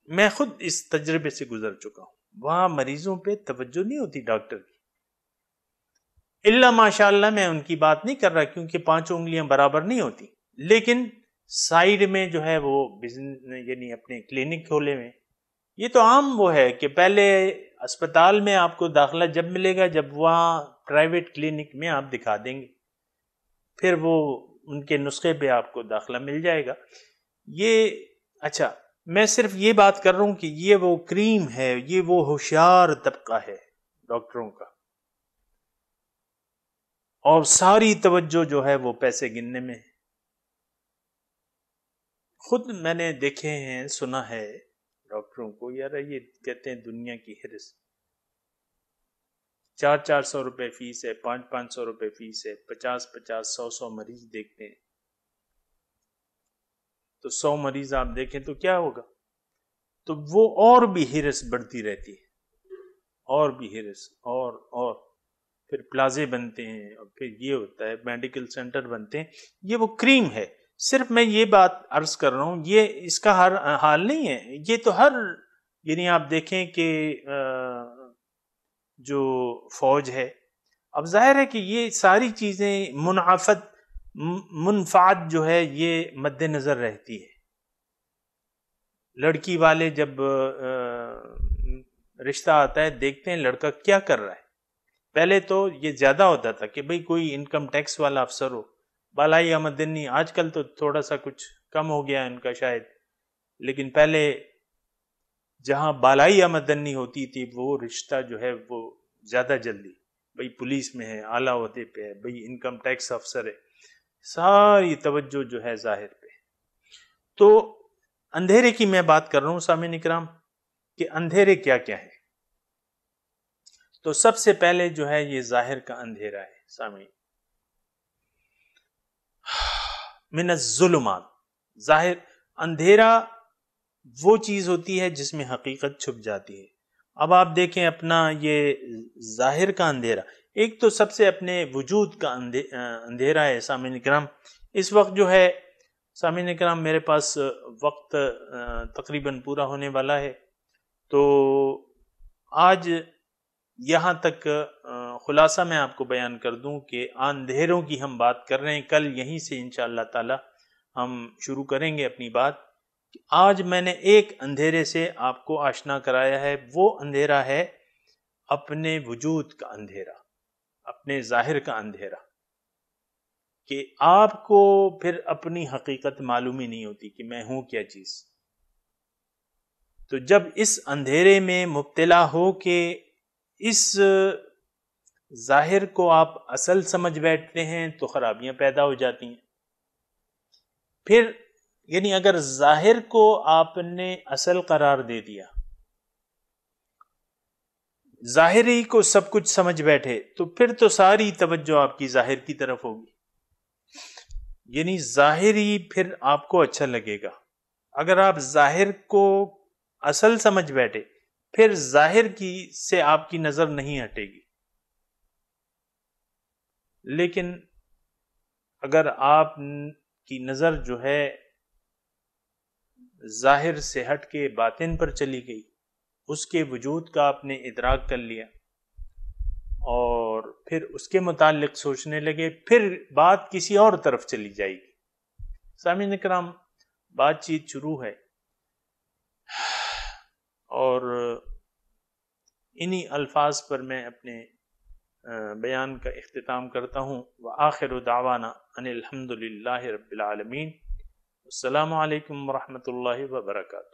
میں خود اس تجربے سے گزر چکا ہوں، وہاں مریضوں پہ توجہ نہیں ہوتی ڈاکٹر کی، الا ماشاء اللہ میں ان کی بات نہیں کر رہا کیونکہ 5 انگلیاں برابر نہیں ہوتی، لیکن سائیڈ میں جو ہے وہ بزنس یعنی اپنے کلینک کھولے ہوئے، یہ تو عام وہ ہے کہ پہلے اسپتال میں آپ کو داخلہ جب ملے گا جب وہاں پرائیویٹ کلینک میں آپ دکھا دیں گے، پھر وہ ان کے نسخے پہ آپ کو داخلہ مل جائے گا۔ یہ اچھا میں صرف یہ بات کر رہا ہوں کہ یہ وہ کریم ہے، یہ وہ ہوشیار طبقہ ہے ڈاکٹروں کا، اور ساری توجہ جو ہے وہ پیسے گننے میں ہے۔ خود میں نے دیکھے ہیں، سنا ہے ڈاکٹروں کو، یار یہ کہتے ہیں دنیا کی ہرس، 400 روپے فیس ہے، 500 روپے فیس ہے، 50 100 مریض دیکھتے ہیں، تو 100 مریض آپ دیکھیں تو کیا ہوگا؟ تو وہ اور بھی ہرس بڑھتی رہتی ہے، اور بھی ہرس، اور پھر پلازے بنتے ہیں، اور پھر یہ ہوتا ہے میڈیکل سینٹر بنتے ہیں۔ یہ وہ کریم ہے۔ صرف میں یہ بات عرض کر رہا ہوں، یہ اس کا ہر حال نہیں ہے، یہ تو ہر، یعنی آپ دیکھیں کہ جو فوج ہے، اب ظاہر ہے کہ یہ ساری چیزیں منفعت جو ہے یہ مد نظر رہتی ہے۔ لڑکی والے جب رشتہ آتا ہے دیکھتے ہیں لڑکا کیا کر رہا ہے۔ پہلے تو یہ زیادہ ہوتا تھا کہ بھئی کوئی انکم ٹیکس والا افسر ہو، بالائی آمدنی، آج کل تو تھوڑا سا کچھ کم ہو گیا ان کا شاید، لیکن پہلے جہاں بالائی آمدنی ہوتی تھی وہ رشتہ جو ہے وہ زیادہ جلدی، بھئی پولیس میں ہے، اعلیٰ عہدے پہ ہے، بھئی انکم ٹیکس افسر ہے، ساری توجہ جو ہے ظاہر پہ۔ تو اندھیرے کی میں بات کر رہا ہوں سامعین اکرام، کہ اندھیرے کیا کیا ہے۔ تو سب سے پہلے جو ہے یہ ظاہر کا اندھیرا ہے سامعین، من الظلمات، ظاہر اندھیرا وہ چیز ہوتی ہے جس میں حقیقت چھپ جاتی ہے۔ اب آپ دیکھیں اپنا یہ ظاہر کا اندھیرا، ایک تو سب سے اپنے وجود کا اندھیرا ہے سامعین کرام۔ اس وقت جو ہے سامعین کرام میرے پاس وقت تقریباً پورا ہونے والا ہے، تو آج یہاں تک خلاصہ میں آپ کو بیان کر دوں کہ اندھیروں کی ہم بات کر رہے ہیں، کل یہیں سے انشاءاللہ تعالی ہم شروع کریں گے اپنی بات۔ آج میں نے ایک اندھیرے سے آپ کو آشنا کرایا ہے، وہ اندھیرا ہے اپنے وجود کا اندھیرا، اپنے ظاہر کا اندھیرا، کہ آپ کو پھر اپنی حقیقت معلوم ہی نہیں ہوتی کہ میں ہوں کیا چیز۔ تو جب اس اندھیرے میں مبتلا ہو کہ اس ظاہر کو آپ اصل سمجھ بیٹھتے ہیں تو خرابیاں پیدا ہو جاتی ہیں۔ پھر یعنی اگر ظاہر کو آپ نے اصل قرار دے دیا، ظاہری کو سب کچھ سمجھ بیٹھے، تو پھر تو ساری توجہ آپ کی ظاہر کی طرف ہوگی، یعنی ظاہری پھر آپ کو اچھا لگے گا۔ اگر آپ ظاہر کو اصل سمجھ بیٹھے، پھر ظاہر کی سے آپ کی نظر نہیں ہٹے گی۔ لیکن اگر آپ کی نظر جو ہے ظاہر سے ہٹ کے باطن پر چلی گئی، اس کے وجود کا آپ نے ادراک کر لیا اور پھر اس کے متعلق سوچنے لگے، پھر بات کسی اور طرف چلی جائے گی۔ سامعین کرام، بات چیت شروع ہے اور انہی الفاظ پر میں اپنے بیان کا اختتام کرتا ہوں۔ وآخر دعوانا ان الحمد للہ رب العالمین۔ السلام علیکم ورحمۃ اللہ وبرکاتہ۔